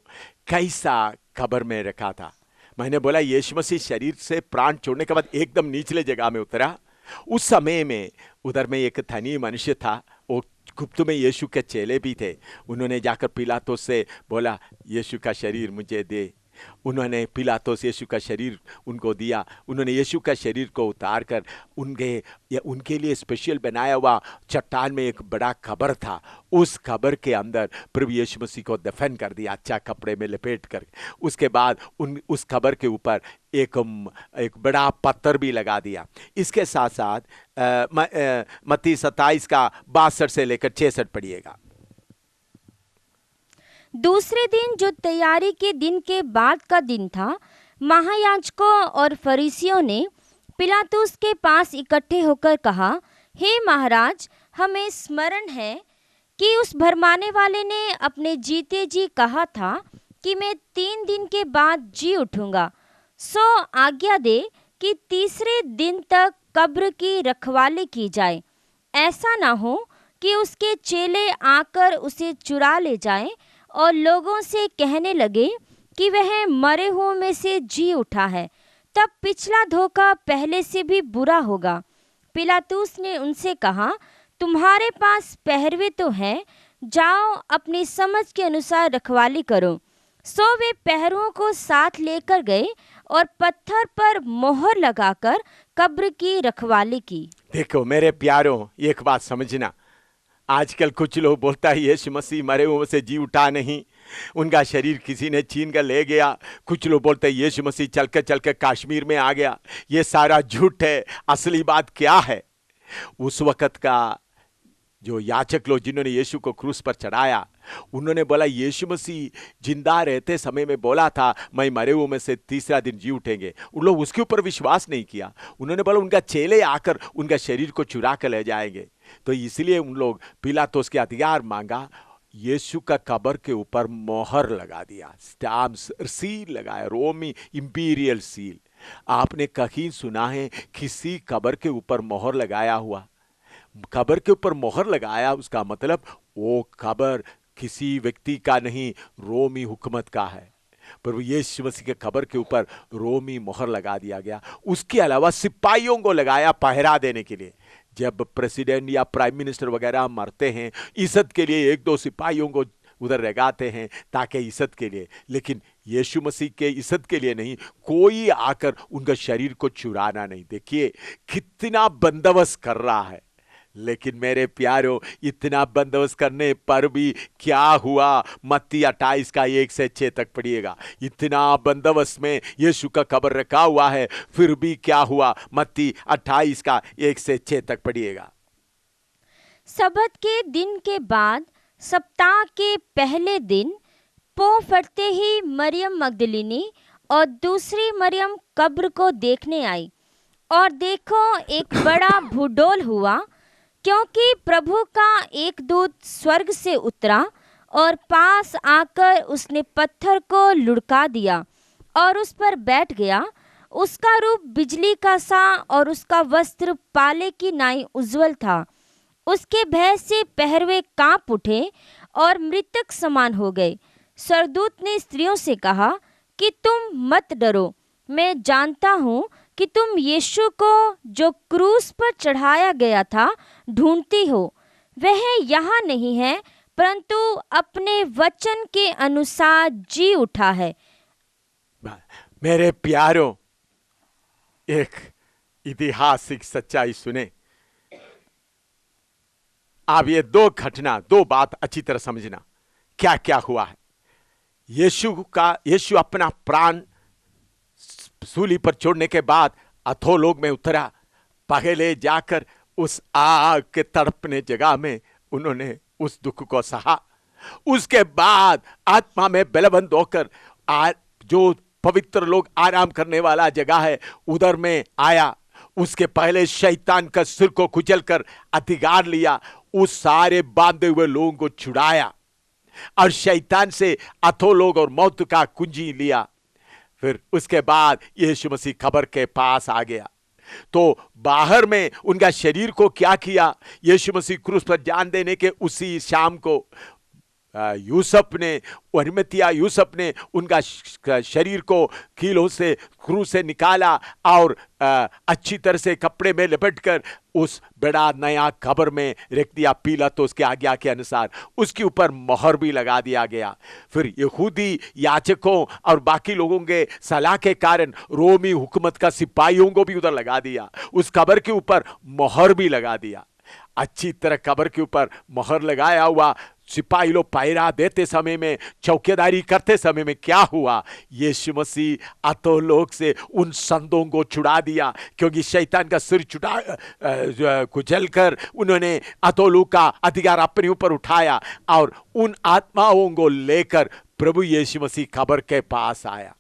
[SPEAKER 1] कैसा कब्र में रखा था। मैंने बोला यीशु मसीह शरीर से प्राण छोड़ने के बाद एकदम निचले जगह में उतरा। उस समय में उधर में एक धनी मनुष्य था, वो गुप्त में यीशु के चेले भी थे। उन्होंने जाकर पिलातुस से बोला यीशु का शरीर मुझे दे। उन्होंने पिलातुस यीशु का शरीर उनको दिया। उन्होंने यीशु का शरीर को उतार कर उनके लिए स्पेशल बनाया हुआ चट्टान में एक बड़ा कब्र था, उस कब्र के अंदर प्रभु यीशु मसीह को दफन कर दिया, अच्छा कपड़े में लपेट कर। उसके बाद उस कब्र के ऊपर एक बड़ा पत्थर भी लगा दिया। इसके साथ साथ मत्ती 27 का 62 से लेकर 66 पढ़िएगा।
[SPEAKER 3] दूसरे दिन जो तैयारी के दिन के बाद का दिन था, महायाजकों और फरीसियों ने पिलातुस के पास इकट्ठे होकर कहा, हे महाराज, हमें स्मरण है कि उस भरमाने वाले ने अपने जीते जी कहा था कि मैं 3 दिन के बाद जी उठूंगा। सो आज्ञा दे कि तीसरे दिन तक कब्र की रखवाली की जाए, ऐसा ना हो कि उसके चेले आकर उसे चुरा ले जाएं और लोगों से कहने लगे कि वह मरे हुओं में से जी उठा है, तब पिछला धोखा पहले से भी बुरा होगा। पिलातुस ने उनसे कहा, तुम्हारे पास पहरवे तो हैं, जाओ अपनी समझ के अनुसार रखवाली करो। सो वे पहरुओं को साथ लेकर गए और पत्थर पर मोहर लगाकर कब्र की रखवाली की।
[SPEAKER 1] देखो मेरे प्यारों, एक बात समझना, आजकल कुछ लोग बोलता है यीशु मसीह मरे हुए से जी उठा नहीं, उनका शरीर किसी ने छीन कर ले गया। कुछ लोग बोलते हैं यीशु मसीह चल के कश्मीर में आ गया। ये सारा झूठ है। असली बात क्या है? उस वक़्त का जो याचक लोग जिन्होंने यीशु को क्रूस पर चढ़ाया, उन्होंने बोला यीशु मसीह जिंदा रहते समय में बोला था मैं मरे हुए में से तीसरा दिन जी उठेंगे। उन लोग उसके ऊपर विश्वास नहीं किया। उन्होंने बोला उनका चेले आकर उनका शरीर को चुरा कर ले जाएंगे। तो इसलिए उन लोग पिलातुस के अधिकार मांगा, यीशु का कब्र के ऊपर मोहर लगा दिया, स्टैम्प सील लगाया, रोमी इंपीरियल सील। आपने कहीं सुना है किसी कब्र के ऊपर मोहर लगाया हुआ? कब्र के ऊपर मोहर लगाया, उसका मतलब वो कब्र किसी व्यक्ति का नहीं, रोमी हुकूमत का है। प्रभु यीशु मसीह के कब्र के ऊपर रोमी मोहर लगा दिया गया। उसके अलावा सिपाहियों को लगाया पहरा देने के लिए। जब प्रेसिडेंट या प्राइम मिनिस्टर वगैरह मरते हैं, इज्जत के लिए एक दो सिपाहियों को उधर लगाते हैं ताकि इज्जत के लिए, लेकिन यीशु मसीह के इज्जत के लिए नहीं, कोई आकर उनका शरीर को चुराना नहीं। देखिए कितना बंदोबस्त कर रहा है। लेकिन मेरे प्यारों, इतना बंदोबस्त करने पर भी क्या हुआ? मत्ती 28 का 1 से 6 तक पढ़िएगा। इतना बंदोबस्त में यीशु का कब्र रखा हुआ है, फिर भी क्या हुआ? मत्ती 28 का 1 से 6 तक पढ़िएगा।
[SPEAKER 3] सबत के दिन के बाद सप्ताह के पहले दिन पौ फटते ही मरियम मगदलिनी और दूसरी मरियम कब्र को देखने आई, और देखो एक बड़ा भूडोल हुआ, क्योंकि प्रभु का एक दूत स्वर्ग से उतरा और पास आकर उसने पत्थर को लुढ़का दिया और उस पर बैठ गया। उसका रूप बिजली का सा और उसका वस्त्र पाले की नाई उज्जवल था। उसके भय से पहरवे कांप उठे और मृतक समान हो गए। स्वर्गदूत ने स्त्रियों से कहा कि तुम मत डरो, मैं जानता हूँ कि तुम यीशु को जो क्रूस पर चढ़ाया गया था ढूंढती हो। वह यहाँ नहीं है, परंतु अपने वचन के अनुसार जी उठा है।
[SPEAKER 1] मेरे प्यारों, एक ऐतिहासिक सच्चाई सुने। अब ये दो बात अच्छी तरह समझना, क्या क्या हुआ है। यीशु अपना प्राण सूली पर छोड़ने के बाद अधोलोक में उतरा। पहले जाकर उस आग के तड़पने जगह में उन्होंने उस दुख को सहा। उसके बाद आत्मा में बलवंत होकर जो पवित्र लोग आराम करने वाला जगह है उधर में आया। उसके पहले शैतान का सिर को कुचलकर अधिकार लिया, उस सारे बांधे हुए लोगों को छुड़ाया और शैतान से अधोलोक और मौत का कुंजी लिया। फिर उसके बाद यीशु मसीह कब्र के पास आ गया। तो बाहर में उनका शरीर को क्या किया? यीशु मसीह क्रूस पर जान देने के उसी शाम को यूसुफ ने उनका शरीर को कीलों से क्रूस से निकाला और अच्छी तरह से कपड़े में लपेटकर उस बड़ा नया कब्र में रख दिया। पिलातुस के आज्ञा के अनुसार उसके ऊपर मोहर भी लगा दिया गया। फिर यहूदी याजकों और बाकी लोगों के सलाह के कारण रोमी हुकूमत का सिपाहियों को भी उधर लगा दिया। उस कब्र के ऊपर मोहर भी लगा दिया। अच्छी तरह कब्र के ऊपर मोहर लगाया हुआ सिपाही लोग पहरा देते समय में, चौकीदारी करते समय में क्या हुआ? यीशु मसीह अधोलोक से उन संतों को छुड़ा दिया, क्योंकि शैतान का सिर कुचलकर उन्होंने अधोलोक का अधिकार अपने ऊपर उठाया और उन आत्माओं को लेकर प्रभु यीशु मसीह कब्र के पास आया।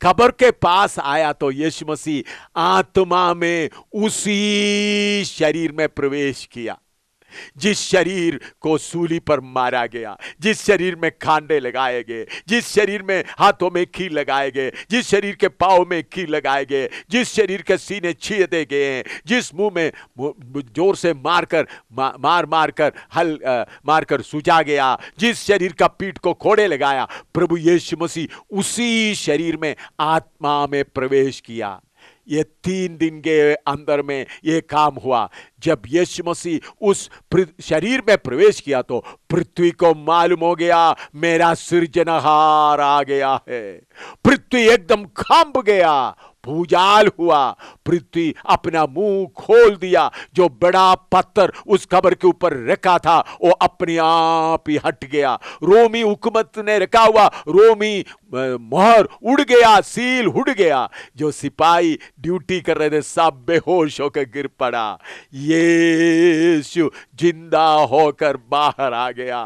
[SPEAKER 1] कब्र के पास आया तो यीशु मसीह आत्मा में उसी शरीर में प्रवेश किया जिस शरीर को सूली पर मारा गया, जिस शरीर में खांडे लगाए गए, जिस शरीर में हाथों में कील लगाए गए, जिस शरीर के पाँव में कील लगाए गए, जिस शरीर के सीने छेदे गए हैं, जिस मुंह में जोर से मारकर सूजा गया, जिस शरीर का पीठ को कोड़े लगाया, प्रभु यीशु मसीह उसी शरीर में आत्मा में प्रवेश किया। ये 3 दिन के अंदर में ये काम हुआ। जब यीशु मसीह उस शरीर में प्रवेश किया तो पृथ्वी को मालूम हो गया मेरा सृजनहार आ गया है। पृथ्वी एकदम कंप गया, भूचाल हुआ। पृथ्वी अपना मुंह खोल दिया। जो बड़ा पत्थर उस कब्र के ऊपर रखा था वो अपने आप ही हट गया। रोमी हुकूमत ने रखा हुआ रोमी मोहर उड़ गया, सील उड़ गया। जो सिपाही ड्यूटी कर रहे थे सब बेहोश होकर गिर पड़ा। यीशु जिंदा होकर बाहर आ गया।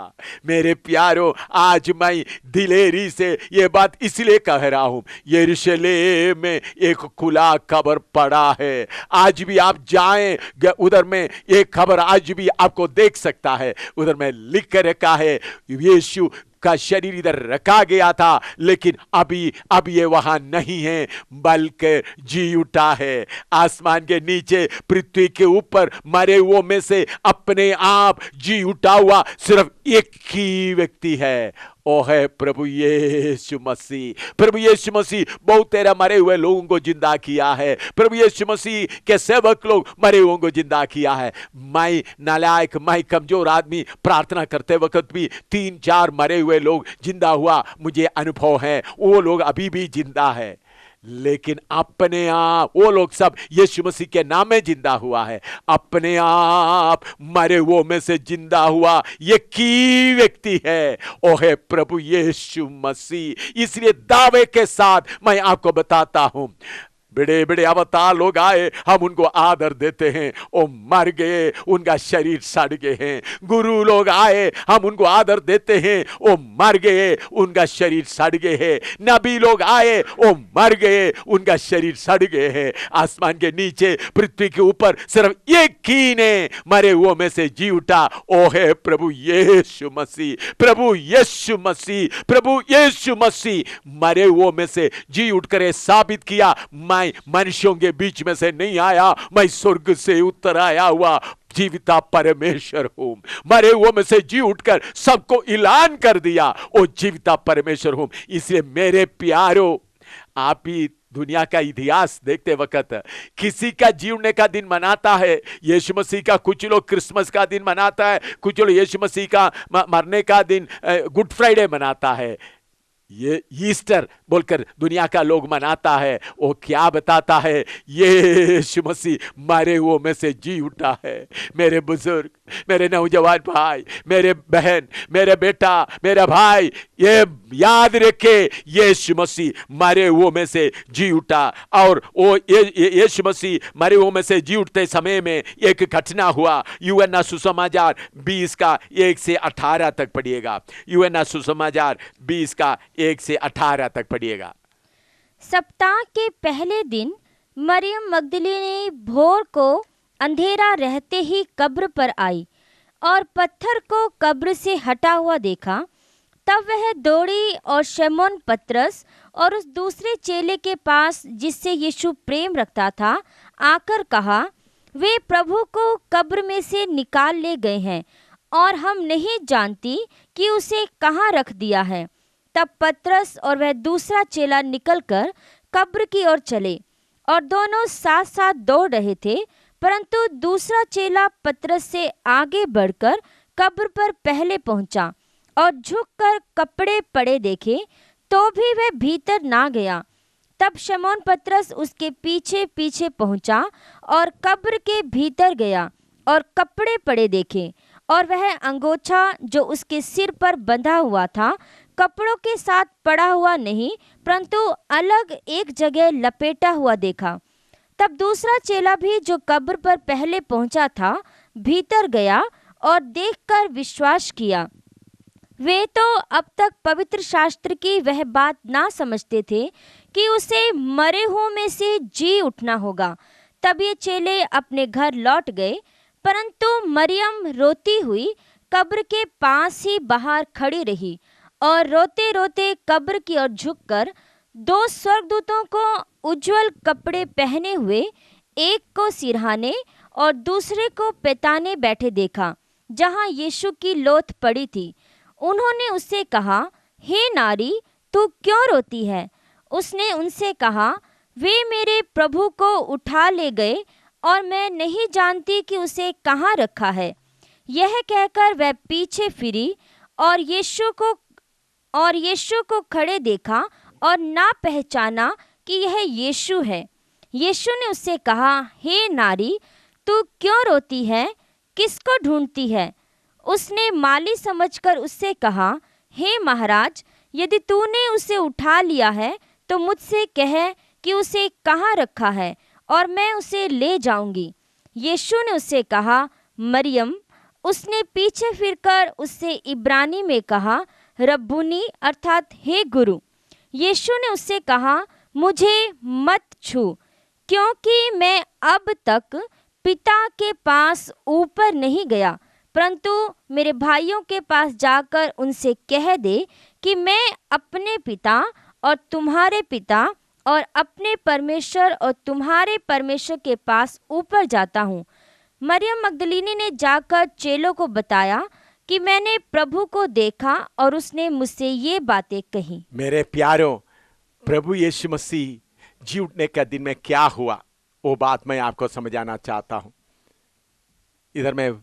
[SPEAKER 1] मेरे प्यारों, आज मैं दिलेरी से ये बात इसलिए कह रहा हूं, यरूशलेम में एक खुला कब्र पड़ा है। आज भी आप जाएं उधर में एक कब्र आज भी आपको देख सकता है। उधर में लिख कर रखा है यीशु का शरीर इधर रखा गया था, लेकिन अब ये वहां नहीं है, बल्कि जी उठा है। आसमान के नीचे, पृथ्वी के ऊपर मरे हुओं में से अपने आप जी उठा हुआ सिर्फ एक ही व्यक्ति है, ओ है प्रभु यीशु मसीह। प्रभु यीशु मसीह बहुत तेरा मरे हुए लोगों को जिंदा किया है। प्रभु यीशु मसीह के सेवक लोग मरे हुओं को जिंदा किया है। मैं नालायक, मैं कमजोर आदमी प्रार्थना करते वक्त भी 3-4 मरे हुए लोग जिंदा हुआ मुझे अनुभव है। वो लोग अभी भी जिंदा है, लेकिन अपने आप वो लोग सब यीशु मसीह के नाम में जिंदा हुआ है। अपने आप मरे हुओं में से जिंदा हुआ एक ही व्यक्ति है, ओ है प्रभु यीशु मसीह। इसलिए दावे के साथ मैं आपको बताता हूं, बड़े बड़े अवतार लोग आए, हम उनको आदर देते हैं, वो मर गए, उनका शरीर सड़ गए हैं। गुरु लोग आए, हम उनको आदर देते हैं, वो मर गए, उनका शरीर सड़ गए हैं। नबी लोग आए, वो मर गए, उनका शरीर सड़ गए हैं। आसमान के नीचे, पृथ्वी के ऊपर सिर्फ एक ही ने मरे हुओं में से जी उठा, ओ है प्रभु यीशु मसीह। प्रभु यीशु मसीह, प्रभु यीशु मसीह मरे हुओं में से जी उठकर साबित किया, मैं मनुष्यों के बीच में से नहीं आया, मैं स्वर्ग से उतर आया हुआ जीविता परमेश्वर हूं। मरे हुओं में से जी उठकर सबको ऐलान कर दिया, ओ जीविता परमेश्वर हूं। इसलिए मेरे प्यारो, आप भी दुनिया का इतिहास देखते वक्त किसी का जीवने का दिन मनाता है यीशु मसीह का, कुछ लोग क्रिसमस का दिन मनाता है, कुछ लोग यीशु मसीह का मरने का दिन गुड फ्राइडे मनाता है, ये ईस्टर बोलकर दुनिया का लोग मनाता है। वो क्या बताता है? यीशु मसीह मरे हुओं में से जी उठा है। मेरे बुजुर्ग, मेरे नौजवान भाई, मेरे बहन, मेरे बेटा, मेरा भाई, ये याद रखे, यीशु मसीह मरे हुओं में से जी उठा। और वो यीशु मसीह मरे हुओं में से जी उठते समय में एक घटना हुआ। यूहन्ना सुसमाचार 20 का 1 से 18 तक पढ़िएगा। यूहन्ना सुसमाचार 20 का 1 से 18 तक पढ़िएगा।
[SPEAKER 3] सप्ताह के पहले दिन मरियम मगदलीनी भोर को अंधेरा रहते ही कब्र पर आई और पत्थर को कब्र से हटा हुआ देखा। तब वह दौड़ी और शमौन पतरस और उस दूसरे चेले के पास जिससे यीशु प्रेम रखता था आकर कहा, वे प्रभु को कब्र में से निकाल ले गए हैं और हम नहीं जानती कि उसे कहाँ रख दिया है। तब पतरस और वह दूसरा चेला निकलकर कब्र की ओर चले और दोनों साथ साथ दौड़ रहे थे, परंतु दूसरा चेला पतरस से आगे बढ़कर कब्र पर पहले पहुंचा और झुककर कपड़े पड़े देखे, तो भी वह भीतर ना गया। तब शमौन पतरस उसके पीछे पीछे पहुंचा और कब्र के भीतर गया और कपड़े पड़े देखे, और वह अंगोछा जो उसके सिर पर बंधा हुआ था कपड़ों के साथ पड़ा हुआ नहीं, परंतु अलग एक जगह लपेटा हुआ देखा। तब दूसरा चेला भी जो कब्र पर पहले पहुंचा था भीतर गया और देखकर विश्वास किया। वे तो अब तक पवित्र शास्त्र की वह बात ना समझते थे कि उसे मरे हुओं में से जी उठना होगा। तब ये चेले अपने घर लौट गए, परंतु मरियम रोती हुई कब्र के पास ही बाहर खड़ी रही और रोते रोते कब्र की ओर झुककर 2 स्वर्गदूतों को उज्जवल कपड़े पहने हुए, एक को सिरहाने और दूसरे को पेताने बैठे देखा, जहां यीशु की लोथ पड़ी थी। उन्होंने उससे कहा, हे नारी, तू क्यों रोती है? उसने उनसे कहा, वे मेरे प्रभु को उठा ले गए और मैं नहीं जानती कि उसे कहाँ रखा है। यह कहकर वह पीछे फिरी और यीशु को खड़े देखा और ना पहचाना कि यह यीशु है। यीशु ने उससे कहा, हे नारी, तू क्यों रोती है? किसको ढूंढती है? उसने माली समझकर उससे कहा, हे महाराज, यदि तूने उसे उठा लिया है तो मुझसे कह कि उसे कहाँ रखा है और मैं उसे ले जाऊंगी। यीशु ने उससे कहा, मरियम। उसने पीछे फिरकर उससे इब्रानी में कहा, रब्बुनी, अर्थात हे गुरु। यीशु ने उससे कहा, मुझे मत छू, क्योंकि मैं अब तक पिता के पास ऊपर नहीं गया, परंतु मेरे भाइयों के पास जाकर उनसे कह दे कि मैं अपने पिता और तुम्हारे पिता और अपने परमेश्वर और तुम्हारे परमेश्वर के पास ऊपर जाता हूँ। मरियम मगदलीनी ने जाकर चेलों को बताया कि मैंने प्रभु को देखा और उसने मुझसे ये बातें कही।
[SPEAKER 1] मेरे प्यारों, प्रभु यीशु मसीह जी उठने के दिन में क्या हुआ वो बात मैं आपको समझाना चाहता हूं। इधर में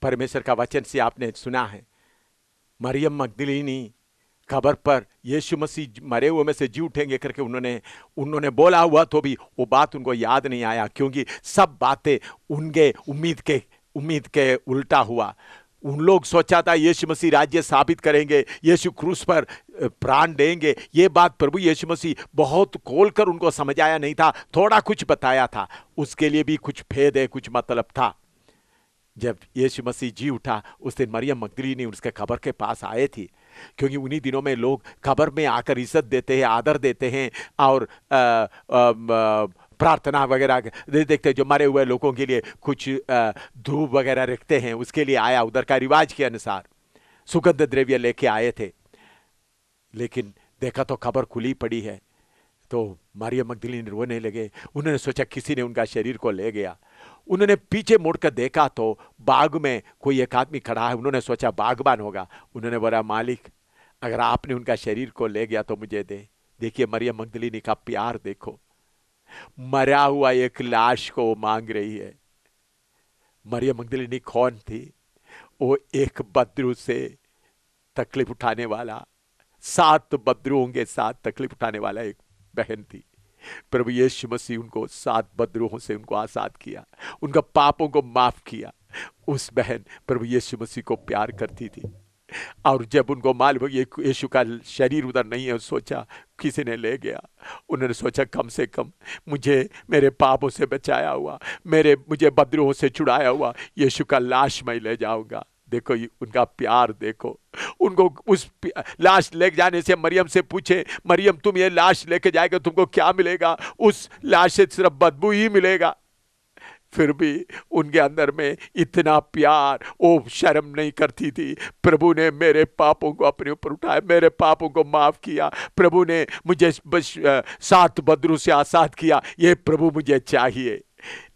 [SPEAKER 1] परमेश्वर का वचन से आपने सुना है, मरियम मगदलीनी खबर पर यीशु मसीह मरे हुए में से जी उठेंगे करके उन्होंने बोला हुआ तो भी वो बात उनको याद नहीं आया, क्योंकि सब बातें उनके उम्मीद के उल्टा हुआ। उन लोग सोचा था यीशु मसीह राज्य साबित करेंगे, यीशु क्रूस पर प्राण देंगे। ये बात प्रभु यीशु मसीह बहुत खोलकर उनको समझाया नहीं था, थोड़ा कुछ बताया था, उसके लिए भी कुछ भेद है, कुछ मतलब था। जब यीशु मसीह जी उठा उस दिन मरियम मगदलीनी उसके कब्र के पास आए थी, क्योंकि उन्हीं दिनों में लोग कब्र में आकर इज्जत देते हैं, आदर देते हैं और प्रार्थना वगैरह देखते हैं। जो मरे हुए लोगों के लिए कुछ धूप वगैरह रखते हैं, उसके लिए आया, उधर का रिवाज के अनुसार सुगंध द्रव्य लेके आए थे। लेकिन देखा तो कब्र खुली पड़ी है, तो मरियम मगदलीनी रोने लगे। उन्होंने सोचा किसी ने उनका शरीर को ले गया। उन्होंने पीछे मुड़कर देखा तो बाग में कोई एक आदमी खड़ा है। उन्होंने सोचा बागबान होगा। उन्होंने बोला, मालिक अगर आपने उनका शरीर को ले गया तो मुझे दे। देखिए मरियम मगदलीनी का प्यार देखो, मरा हुआ एक लाश को मांग रही है। मरियम मगदलीनी कौन थी? वो एक बद्रू से तकलीफ उठाने वाला, 7 बद्रुओं के साथ तकलीफ उठाने वाला एक बहन थी। प्रभु यीशु मसीह उनको 7 बद्रुओं से उनको आजाद किया, उनका पापों को माफ किया। उस बहन प्रभु यीशु मसीह को प्यार करती थी, और जब उनको मालूम हो ये यीशु का शरीर उधर नहीं है, सोचा किसी ने ले गया। उन्होंने सोचा कम से कम मुझे मेरे पापों से बचाया हुआ, मुझे बद्रुओं से छुड़ाया हुआ यीशु का लाश मैं ले जाऊंगा। देखो उनका प्यार देखो। उनको उस लाश ले जाने से मरियम से पूछे, मरियम तुम ये लाश लेके जाएगा तुमको क्या मिलेगा? उस लाश से सिर्फ बदबू ही मिलेगा। फिर भी उनके अंदर में इतना प्यार, वो शर्म नहीं करती थी। प्रभु ने मेरे पापों को अपने ऊपर उठाया, मेरे पापों को माफ किया। प्रभु ने मुझे 7 बद्रू से आजाद किया। ये प्रभु मुझे चाहिए।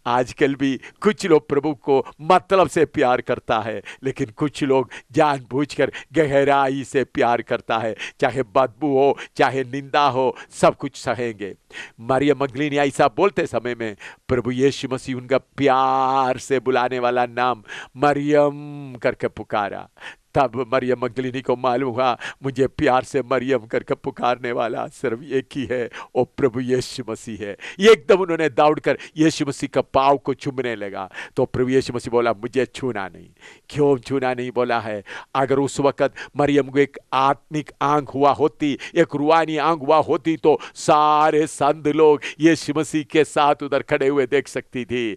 [SPEAKER 1] आजकल भी कुछ लोग प्रभु को मतलब से प्यार करता है, लेकिन कुछ लोग जानबूझकर गहराई से प्यार करता है। चाहे बदबू हो, चाहे निंदा हो, सब कुछ सहेंगे। मरियम मगदलीनी ऐसा बोलते समय में प्रभु यीशु मसीह उनका प्यार से बुलाने वाला नाम मरियम करके पुकारा। तब मरियम मगदलीनी को मालूम हुआ मुझे प्यार से मरियम करके पुकारने वाला सिर्फ एक ही है, वो प्रभु यीशु मसीह है। एकदम उन्होंने दौड़कर यीशु मसीह का पाँव को चूमने लगा। तो प्रभु यीशु मसीह बोला मुझे छूना नहीं। क्यों छूना नहीं बोला है? अगर उस वक्त मरियम को एक आत्मिक आंख हुआ होती, एक रूहानी आंख हुआ होती, तो सारे संत लोग यीशु मसीह के साथ उधर खड़े हुए देख सकती थी।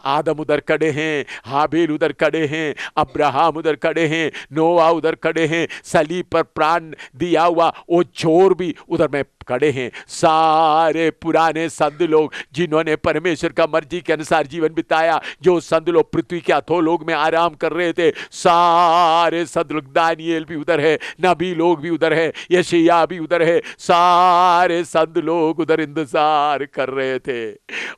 [SPEAKER 1] आदम उधर खड़े हैं, हाबिल उधर खड़े हैं, अब्राहम उधर खड़े हैं, नोआ उधर खड़े हैं, सलीब पर प्राण दिया हुआ वो चोर भी उधर में खड़े हैं। सारे पुराने संत लोग जिन्होंने परमेश्वर का मर्जी के अनुसार जीवन बिताया, जो संत लोग पृथ्वी के अधोलोक में आराम कर रहे थे, सारे संत लोग, दानिएल भी उधर है, नबी लोग भी उधर है, यशायाह भी उधर है, सारे संत लोग उधर इंतजार कर रहे थे।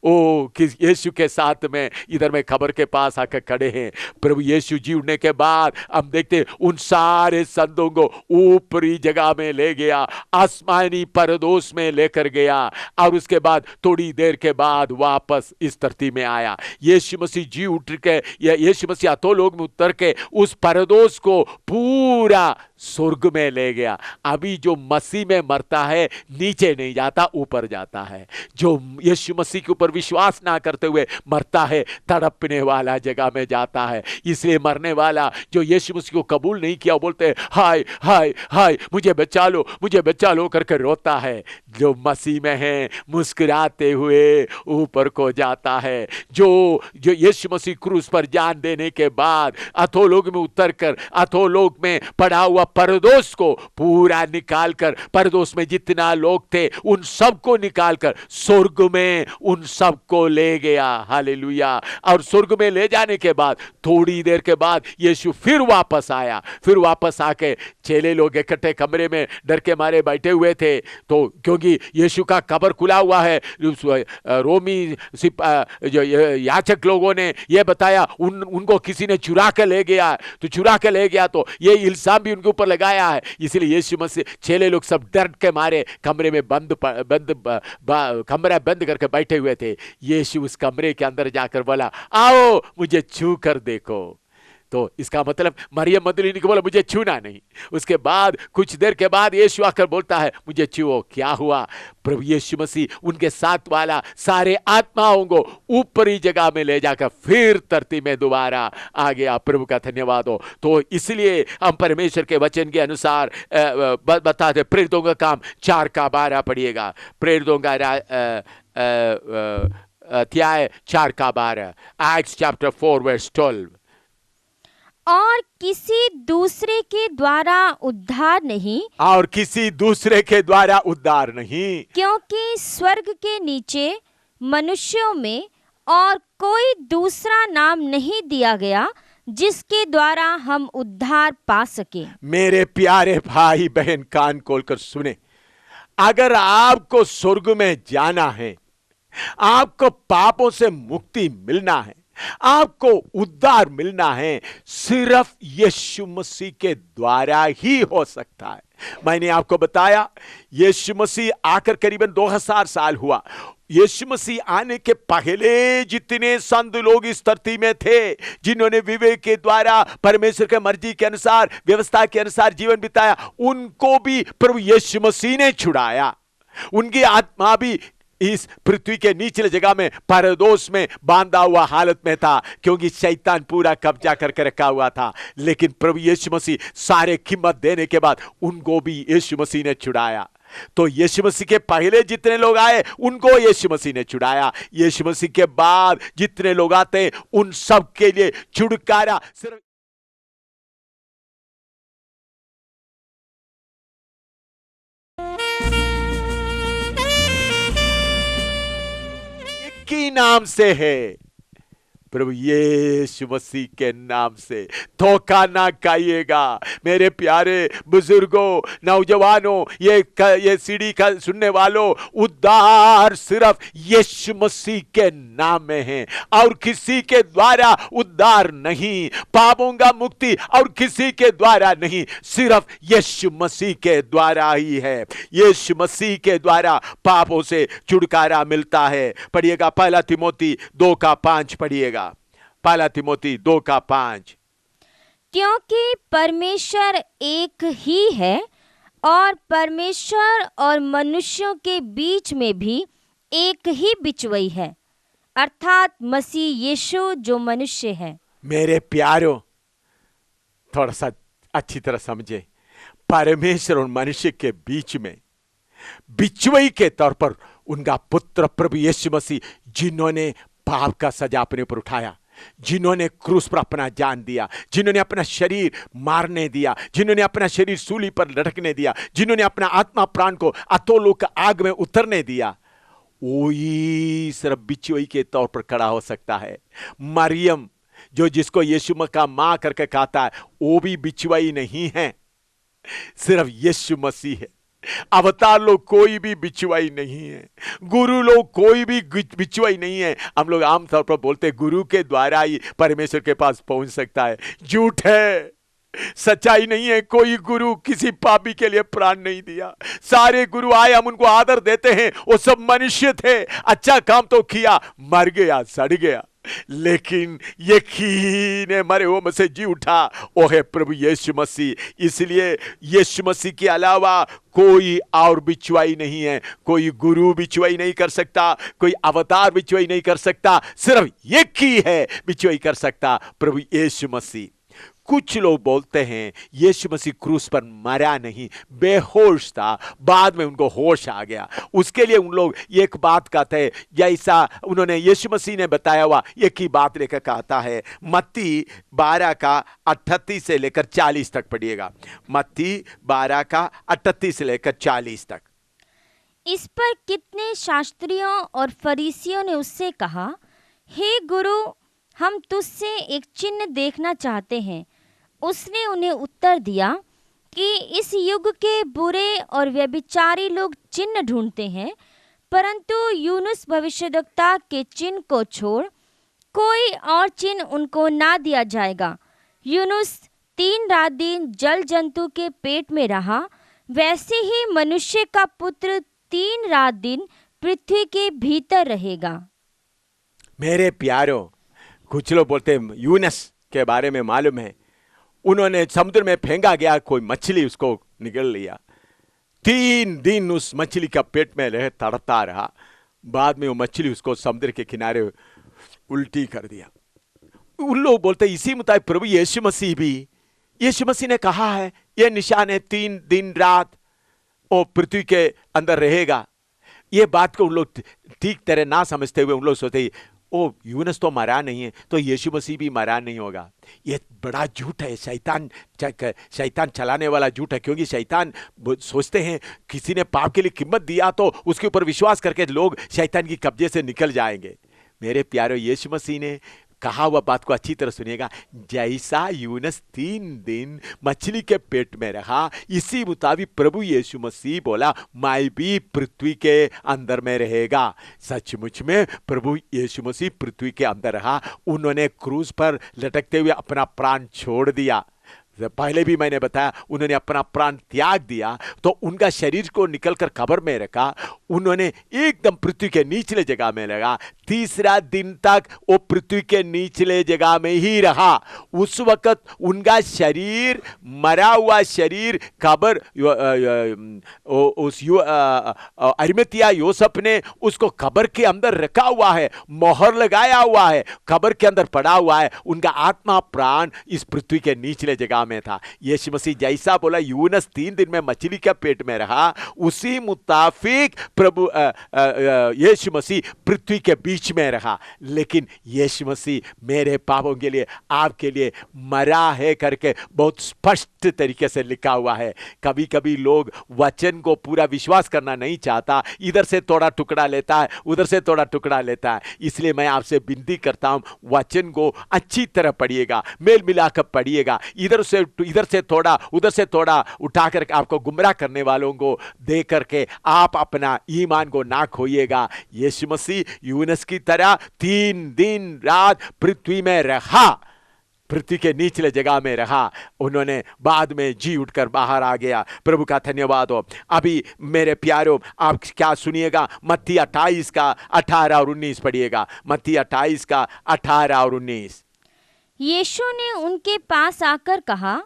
[SPEAKER 1] ओ किस यीशु के साथ में इधर में खबर के पास आकर खड़े हैं। प्रभु यीशु जी उठने के बाद हम देखते उन सारे संतों को ऊपरी जगह में ले गया, आसमानी परदोस में लेकर गया, और उसके बाद थोड़ी देर के बाद वापस इस धरती में आया। यीशु मसीह जी उठ के, यीशु मसीह अधोलोक में उतर के उस परदोस को पूरा स्वर्ग में ले गया। अभी जो मसीह में मरता है नीचे नहीं जाता, ऊपर जाता है। जो यीशु मसीह के ऊपर विश्वास ना करते हुए मरता है, तड़पने वाला जगह में जाता है। इसलिए मरने वाला जो यीशु मसीह को कबूल नहीं किया, बोलते हैं हाय हाय हाय मुझे बचा लो, मुझे बचा लो करके रोता है। जो मसीह में है मुस्कुराते हुए ऊपर को जाता है। जो यीशु मसीह क्रूस पर जान देने के बाद अधोलोक में उतर कर अधोलोक में पड़ा हुआ परदोष को पूरा निकालकर, परदोष में जितना लोग थे उन सबको निकालकर स्वर्ग में उन सबको ले गया। हालेलुया। और स्वर्ग में ले जाने के बाद थोड़ी देर के बाद यीशु फिर वापस आया। फिर वापस आके चेले लोग इकट्ठे कमरे में डर के मारे बैठे हुए थे, तो क्योंकि यीशु का कब्र खुला हुआ है। रोमी जो याचक लोगों ने ये बताया उनको किसी ने चुरा के ले गया, तो चुरा के ले गया तो ये इल्जाम भी उनके ऊपर लगाया है। इसलिए यीशु मसीह, चेले लोग सब डर के मारे कमरे में कमरा बंद करके बैठे हुए थे। यीशु उस कमरे के अंदर जाकर बोला, आओ मुझे छू कर देखो। तो इसका मतलब मरियम मगदलीनी को बोला मुझे छूना नहीं। उसके बाद कुछ देर के बाद यीशु आकर बोलता है मुझे छुओ। क्या हुआ? प्रभु यीशु मसीह उनके साथ वाला सारे आत्माओं को ऊपरी जगह में ले जाकर फिर धरती में दोबारा आ गया। प्रभु का धन्यवाद हो। तो इसलिए हम परमेश्वर के वचन के अनुसार बताते, प्रेरितों का काम 4:12 पढ़िएगा। प्रेरितों का अध्याय 4:12, Acts chapter 4 verse 12।
[SPEAKER 3] और किसी दूसरे के द्वारा उद्धार नहीं,
[SPEAKER 1] और किसी दूसरे के द्वारा उद्धार नहीं,
[SPEAKER 3] क्योंकि स्वर्ग के नीचे मनुष्यों में और कोई दूसरा नाम नहीं दिया गया जिसके द्वारा हम उद्धार पा सके।
[SPEAKER 1] मेरे प्यारे भाई बहन कान खोलकर सुने, अगर आपको स्वर्ग में जाना है, आपको पापों से मुक्ति मिलना है, आपको उद्धार मिलना है, सिर्फ यीशु मसीह के द्वारा ही हो सकता है। मैंने आपको बताया यीशु मसीह आकर करीबन 2000 साल हुआ। यीशु मसीह आने के पहले जितने संत लोग इस धरती में थे, जिन्होंने विवेक के द्वारा परमेश्वर के मर्जी के अनुसार, व्यवस्था के अनुसार जीवन बिताया, उनको भी प्रभु यीशु मसीह ने छुड़ाया। उनकी आत्मा भी इस पृथ्वी के निचले जगह में परदोष में बांधा हुआ हालत में था, क्योंकि शैतान पूरा कब्जा करके रखा हुआ था। लेकिन प्रभु यीशु मसीह सारे कीमत देने के बाद उनको भी यीशु मसीह ने छुड़ाया। तो यीशु मसीह के पहले जितने लोग आए उनको यीशु मसीह ने छुड़ाया। यीशु मसीह के बाद जितने लोग आते उन सब के लिए छुटकारा सिर्फ की नाम से है, प्रभु यीशु मसीह के नाम से। धोखा ना खाइएगा मेरे प्यारे बुजुर्गों, नौजवानों, ये सीढ़ी का सुनने वालों, उद्धार सिर्फ यीशु मसीह के नाम में है और किसी के द्वारा उद्धार नहीं। पापों का मुक्ति और किसी के द्वारा नहीं, सिर्फ यीशु मसीह के द्वारा ही है। यीशु मसीह के द्वारा पापों से छुटकारा मिलता है। पढ़िएगा 1 तिमोथी 2:5 पढ़िएगा। 1 तिमोथी 2:5।
[SPEAKER 3] क्योंकि परमेश्वर एक ही है और परमेश्वर और मनुष्यों के बीच में भी एक ही बिचवई है, अर्थात मसीह यीशु जो मनुष्य है।
[SPEAKER 1] मेरे प्यारों, थोड़ा सा अच्छी तरह समझे, परमेश्वर और मनुष्य के बीच में बिचवई के तौर पर उनका पुत्र प्रभु यीशु मसीह, जिन्होंने पाप का सजा अपने ऊपर उठाया, जिन्होंने क्रूस पर अपना जान दिया, जिन्होंने अपना शरीर मारने दिया, जिन्होंने अपना शरीर सूली पर लटकने दिया, जिन्होंने अपना आत्मा प्राण को अधोलोक आग में उतरने दिया, वही सिर्फ बिचवई के तौर पर खड़ा हो सकता है। मरियम जो जिसको यीशु का मां करके कहता है, वो भी बिचवई नहीं है, सिर्फ यीशु मसीह है। अवतार लोग कोई भी बिचवाई नहीं है, गुरु लोग कोई भी बिचवाई नहीं है। हम लोग आमतौर पर बोलते हैं गुरु के द्वारा ही परमेश्वर के पास पहुंच सकता है। झूठ है, सच्चाई नहीं है। कोई गुरु किसी पापी के लिए प्राण नहीं दिया। सारे गुरु आए, हम उनको आदर देते हैं, वो सब मनुष्य थे, अच्छा काम तो किया, मर गया, सड़ गया, लेकिन यकीन है मरे हुए में से जी उठा, वो है प्रभु यीशु मसीह। इसलिए यीशु मसीह के अलावा कोई और बिचवाई नहीं है। कोई गुरु बिचवाई नहीं कर सकता, कोई अवतार बिचवाई नहीं कर सकता, सिर्फ एक ही है बिचवाई कर सकता, प्रभु यीशु मसीह। कुछ लोग बोलते हैं यीशु मसीह क्रूस पर मरा नहीं, बेहोश था, बाद में उनको होश आ गया। उसके लिए उन लोग एक बात कहते हैं, जैसा उन्होंने यीशु मसीह ने बताया हुआ एक ही बात लेकर कहता है। मत्ती 12 का 38 से लेकर 40 तक पढ़िएगा। मत्ती 12 का 38 से लेकर 40 तक।
[SPEAKER 3] इस पर कितने शास्त्रियों और फरीसियों ने उससे कहा, हे गुरु, हम तुझसे एक चिन्ह देखना चाहते हैं। उसने उन्हें उत्तर दिया कि इस युग के बुरे और व्यभिचारी लोग चिन्ह ढूंढते हैं, परंतु यूनुस भविष्यद्वक्ता के चिन्ह को छोड़ कोई और चिन्ह उनको ना दिया जाएगा। यूनुस 3 रात दिन जल जंतु के पेट में रहा, वैसे ही मनुष्य का पुत्र 3 रात दिन पृथ्वी के भीतर रहेगा।
[SPEAKER 1] मेरे प्यारों, कुछ लोग बोलते हैं यूनुस के बारे में मालूम है, उन्होंने समुद्र में फेंका गया, कोई मछली उसको निगल लिया, 3 दिन उस मछली का पेट में रह तड़ता रहा, बाद में वो मछली उसको समुद्र के किनारे उल्टी कर दिया। उन लोग बोलते हैं इसी मुताबिक प्रभु यीशु मसीह भी, यीशु मसीह ने कहा है ये निशान है 3 दिन रात वो पृथ्वी के अंदर रहेगा। ये बात को उन लोग ठीक तरह ना समझते हुए उन लोग सोचते ओ यूनुस तो मरा नहीं है तो यीशु मसीह भी मरा नहीं होगा। ये बड़ा झूठ है, शैतान चलाने वाला झूठ है, क्योंकि शैतान सोचते हैं किसी ने पाप के लिए कीमत दिया तो उसके ऊपर विश्वास करके लोग शैतान की कब्जे से निकल जाएंगे। मेरे प्यारे, यीशु मसीह ने कहा हुआ बात को अच्छी तरह सुनिएगा, जैसा यूनुस 3 दिन मछली के पेट में रहा, इसी मुताबिक प्रभु यीशु मसीह बोला मैं भी पृथ्वी के अंदर में रहेगा। सचमुच में प्रभु यीशु मसीह पृथ्वी के अंदर रहा। उन्होंने क्रूस पर लटकते हुए अपना प्राण छोड़ दिया। पहले भी मैंने बताया, उन्होंने अपना प्राण त्याग दिया तो उनका शरीर को निकलकर कब्र में रखा। उन्होंने एकदम पृथ्वी के निचले जगह में लगा। 3रा दिन तक वो पृथ्वी के निचले जगह में ही रहा। उस वक्त उनका शरीर, मरा हुआ शरीर कब्र, उस अरिमतिया योसेफ ने उसको कब्र के अंदर रखा हुआ है, मोहर लगाया हुआ है, कब्र के अंदर पड़ा हुआ है। उनका आत्मा प्राण इस पृथ्वी के निचले जगह में था। यीशु मसीह जैसा बोला यूनुस 3 दिन में मछली के पेट में रहा, उसी मुताबिक प्रभु यीशु मसीह पृथ्वी के बीच में रहा। लेकिन यीशु मसीह मेरे पापों के लिए, आपके लिए मरा है करके बहुत स्पष्ट तरीके से लिखा हुआ है। कभी कभी लोग वचन को पूरा विश्वास करना नहीं चाहता, इधर से थोड़ा टुकड़ा लेता है, उधर से थोड़ा टुकड़ा लेता है। इसलिए मैं आपसे विनती करता हूं, वचन को अच्छी तरह पढ़िएगा, मेल मिलाकर पढ़िएगा। इधर से थोड़ा, उधर से थोड़ा उठाकर आपको गुमराह करने वालों को दे करके आप अपना ईमान को ना खोइएगा। यीशु मसीह यूनुस की तरह 3 दिन रात पृथ्वी में रहा, पृथ्वी के निचले जगह में रहा। उन्होंने बाद में जी उठकर बाहर आ गया। प्रभु का धन्यवाद हो। अभी मेरे प्यारों, आप क्या सुनिएगा, मत्ती 28 का 18 और 19 पढ़िएगा। मत्ती 28 का 18 और 19।
[SPEAKER 3] यीशु ने उनके पास आकर कहा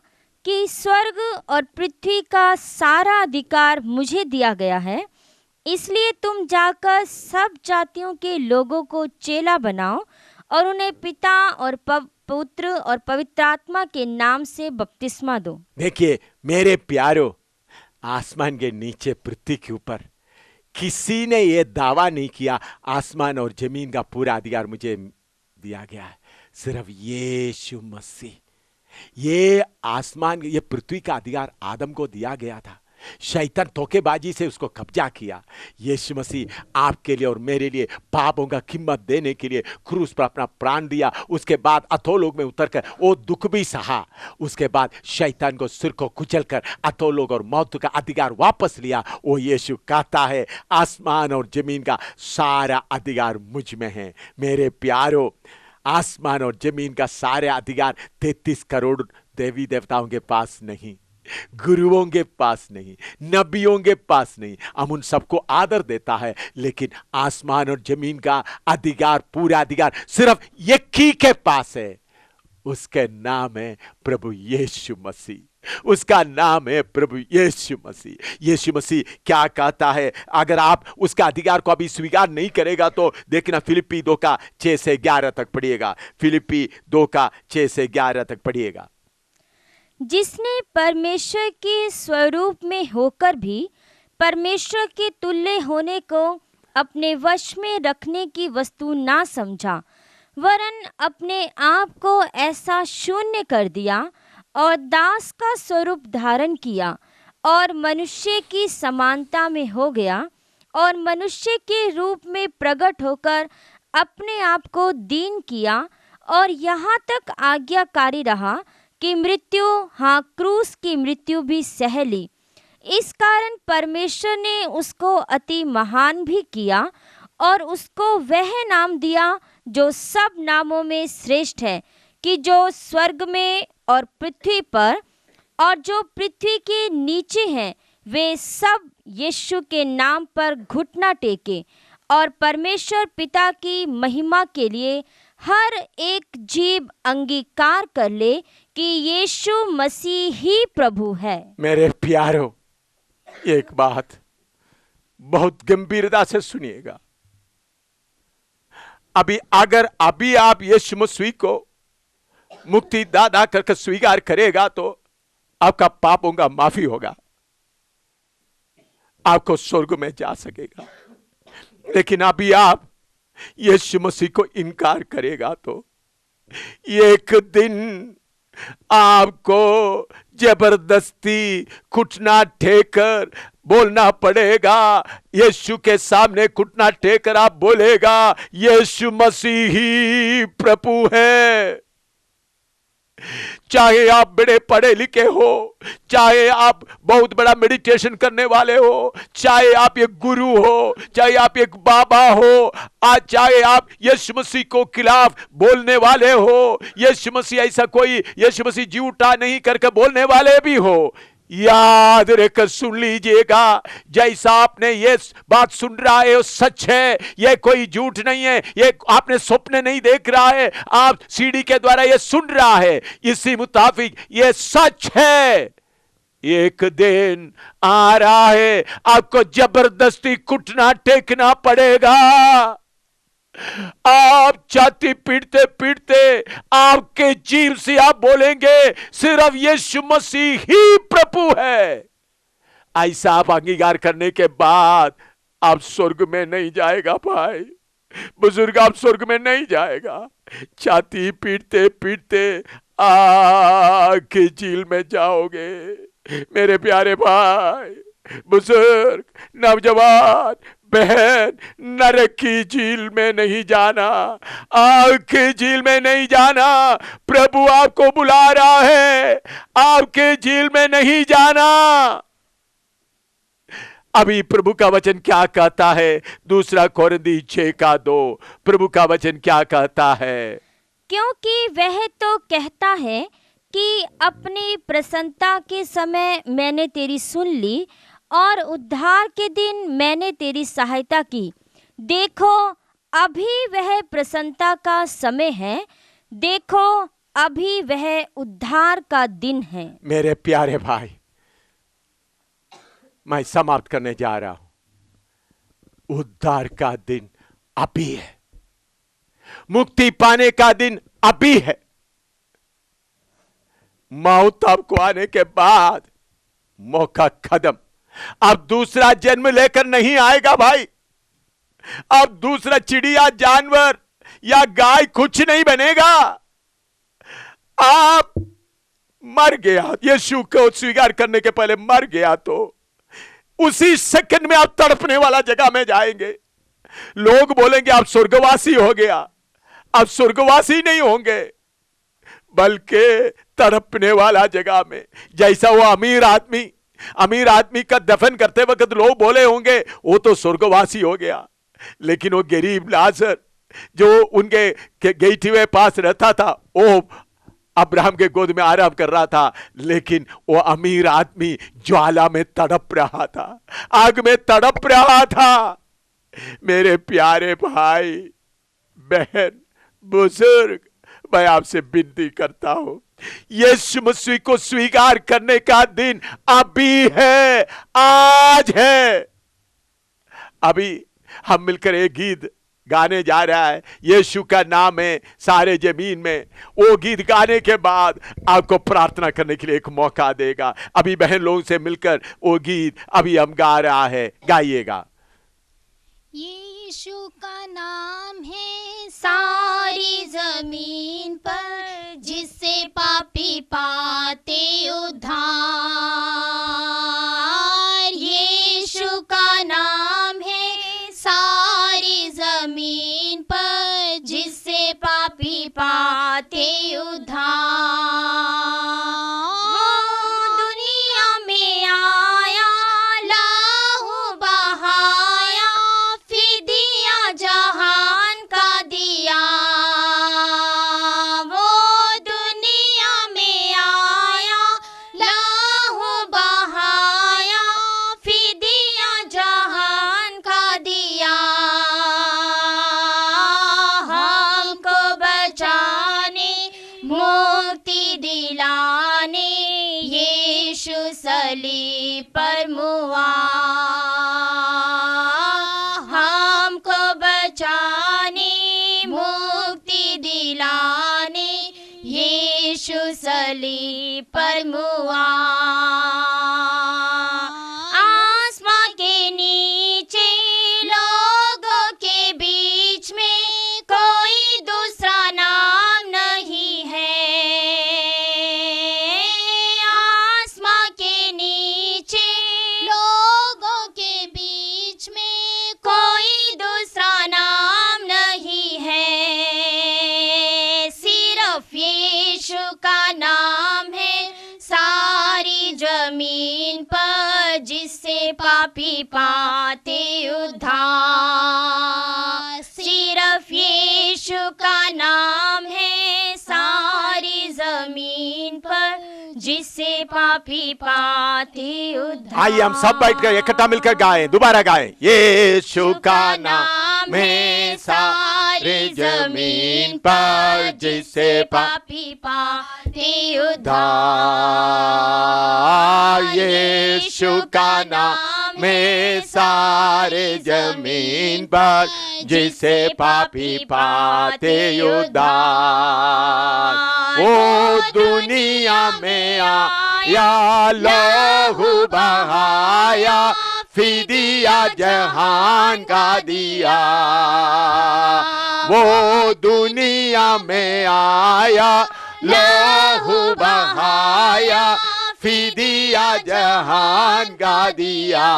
[SPEAKER 3] कि स्वर्ग और पृथ्वी का सारा अधिकार मुझे दिया गया है, इसलिए तुम जाकर सब जातियों के लोगों को चेला बनाओ और उन्हें पिता और पुत्र और पवित्र आत्मा के नाम से बपतिस्मा दो।
[SPEAKER 1] देखिए मेरे प्यारों, आसमान के नीचे पृथ्वी के ऊपर किसी ने यह दावा नहीं किया आसमान और जमीन का पूरा अधिकार मुझे दिया गया है। सिर्फ यीशु मसीह, ये आसमान, ये पृथ्वी का अधिकार आदम को दिया गया था। शैतान धोखेबाजी से उसको कब्जा किया। यीशु मसीह आपके लिए और मेरे लिए पापों का कीमत देने के लिए क्रूस पर अपना प्राण दिया। उसके बाद अधोलोक में उतरकर वो दुख भी सहा। उसके बाद शैतान को सिर को कुचलकर अधोलोक और मौत का अधिकार वापस लिया। वो यीशु कहता है आसमान और जमीन का सारा अधिकार मुझ में है। मेरे प्यारों, आसमान और जमीन का सारे अधिकार 33 करोड़ देवी देवताओं के पास नहीं, गुरुओं के पास नहीं, नबियों के पास नहीं। हम उन सबको आदर देता है, लेकिन आसमान और जमीन का अधिकार, पूरा अधिकार सिर्फ एक ही के पास है। उसके नाम है प्रभु यीशु मसीह। उसका नाम है प्रभु यीशु मसीह। यीशु मसीह क्या कहता है? अगर आप उसका अधिकार को अभी स्वीकार नहीं करेगा तो देखना, फिलिप्पी 2 का 6 से 11 तक पढ़िएगा। फिलिप्पी 2 का 6 से 11 तक पढ़िएगा।
[SPEAKER 3] जिसने परमेश्वर के स्वरूप में होकर भी परमेश्वर के तुल्य होने को अपने वश में रखने की वस्तु ना समझा, वरन अपने आप को ऐसा शून्य कर दिया और दास का स्वरूप धारण किया और मनुष्य की समानता में हो गया और मनुष्य के रूप में प्रकट होकर अपने आप को दीन किया और यहाँ तक आज्ञाकारी रहा कि मृत्यु, हाँ क्रूस की मृत्यु भी सह ली। इस कारण परमेश्वर ने उसको अति महान भी किया और उसको वह नाम दिया जो सब नामों में श्रेष्ठ है, कि जो स्वर्ग में और पृथ्वी पर और जो पृथ्वी के नीचे हैं वे सब यीशु के नाम पर घुटना टेके और परमेश्वर पिता की महिमा के लिए हर एक जीव अंगीकार कर ले कि यीशु मसीह ही प्रभु है।
[SPEAKER 1] मेरे प्यारों, एक बात बहुत गंभीरता से सुनिएगा। अगर अभी आप यीशु मसीह को मुक्ति दाता करके स्वीकार करेगा तो आपका पापों का माफी होगा, आपको स्वर्ग में जा सकेगा। लेकिन अभी आप यीशु मसीह को इनकार करेगा तो एक दिन आपको जबरदस्ती घुटना टेकर बोलना पड़ेगा। यीशु के सामने घुटना टेकर आप बोलेगा यीशु मसीह ही प्रभु है। चाहे आप बड़े पढ़े लिखे हो, चाहे आप बहुत बड़ा मेडिटेशन करने वाले हो, चाहे आप एक गुरु हो, चाहे आप एक बाबा हो, चाहे आप यीशु मसीह को खिलाफ बोलने वाले हो, यीशु मसीह ऐसा कोई यीशु मसीह झूठा नहीं करके बोलने वाले भी हो, याद रखकर सुन लीजिएगा, जैसा आपने ये बात सुन रहा है वो सच है, ये कोई झूठ नहीं है, ये आपने स्वप्न नहीं देख रहा है, आप सीडी के द्वारा ये सुन रहा है, इसी मुताबिक ये सच है। एक दिन आ रहा है आपको जबरदस्ती घुटना टेकना पड़ेगा। आप छाती पीटते पीटते आपके जीव से आप बोलेंगे सिर्फ यीशु मसीह ही प्रभु है। ऐसा आप अंगीकार करने के बाद आप स्वर्ग में नहीं जाएगा भाई बुजुर्ग, आप स्वर्ग में नहीं जाएगा। छाती पीटते पीटते आके झील में जाओगे। मेरे प्यारे भाई बुजुर्ग, नौजवान, बहन, नरक की झील में नहीं जाना, आग की झील में नहीं जाना। प्रभु आपको बुला रहा है, आपके झील में नहीं जाना। अभी प्रभु का वचन क्या कहता है? 2 कोरिन्थी 6:2 प्रभु का वचन क्या कहता है?
[SPEAKER 3] क्योंकि वह तो कहता है कि अपनी प्रसन्नता के समय मैंने तेरी सुन ली और उद्धार के दिन मैंने तेरी सहायता की। देखो अभी वह प्रसन्नता का समय है, देखो अभी वह उद्धार का दिन है।
[SPEAKER 1] मेरे प्यारे भाई, मैं समाप्त करने जा रहा हूं। उद्धार का दिन अभी है, मुक्ति पाने का दिन अभी है। मौत आपको आने के बाद मौका खत्म। अब दूसरा जन्म लेकर नहीं आएगा भाई। अब दूसरा चिड़िया, जानवर या गाय कुछ नहीं बनेगा। आप मर गया, यीशु को स्वीकार करने के पहले मर गया तो उसी सेकंड में आप तड़पने वाला जगह में जाएंगे। लोग बोलेंगे आप स्वर्गवासी हो गया। आप स्वर्गवासी नहीं होंगे बल्कि तड़पने वाला जगह में। जैसा वो अमीर आदमी का दफन करते वक्त लोग बोले होंगे वो तो स्वर्गवासी हो गया, लेकिन वो गरीब लाजर जो उनके गेट वे पास रहता था वो अब्राहम के गोद में आराम कर रहा था, लेकिन वो अमीर आदमी ज्वाला में तड़प रहा था, आग में तड़प रहा था। मेरे प्यारे भाई बहन बुजुर्ग, मैं आपसे विनती करता हूं, यीशु मसीह को स्वीकार करने का दिन अभी है, आज है। अभी हम मिलकर एक गीत गाने जा रहा है, यीशु का नाम है सारे जमीन में। वो गीत गाने के बाद आपको प्रार्थना करने के लिए एक मौका देगा। अभी बहन लोगों से मिलकर वो गीत अभी हम गा रहा है, गाइएगा।
[SPEAKER 2] यीशु का नाम है सारी जमीन पर, जिससे पापी पाते उद्धार। यीशु का नाम है सारी जमीन पर, जिससे पापी पाते उद्धार। दुनिया में आया, लहू बहाया, फिदिया जहान का दिया। वो दुनिया में आया, लहू बहाया, फिदिया जहान का दिया। हमको बचाने, मुक्ति दिलाने, यीशु सलीब पर मुआ। हमको बचाने, मुक्ति दिलाने, यीशु सलीब पर मुआ। आसमां के नीचे लोगों के बीच में कोई दूसरा नाम नहीं है। आसमां के नीचे लोगों के बीच में कोई दूसरा नाम नहीं है। सिर्फ यीशु का नाम है सारी जमीन पर, जिससे पापी पाते उद्धार। सिर्फ यीशु का नाम है सारी जमीन पर, जिससे पापी पाते उद्धार।
[SPEAKER 1] आइए हम सब बैठकर इकट्ठा मिलकर गाएं, दोबारा गाएं। यीशु का नाम है सारे जमीन पर, जिससे
[SPEAKER 2] पापी पाते
[SPEAKER 1] उद्धार। यीशु का नाम है सारे जमीन पर, जिससे पापी पाते उद्धार। वो दुनिया में आया, लहू बहाया, फिदिया जहान का दिया। वो दुनिया में आया, लहू बहाया, फिदिया जहान का दिया।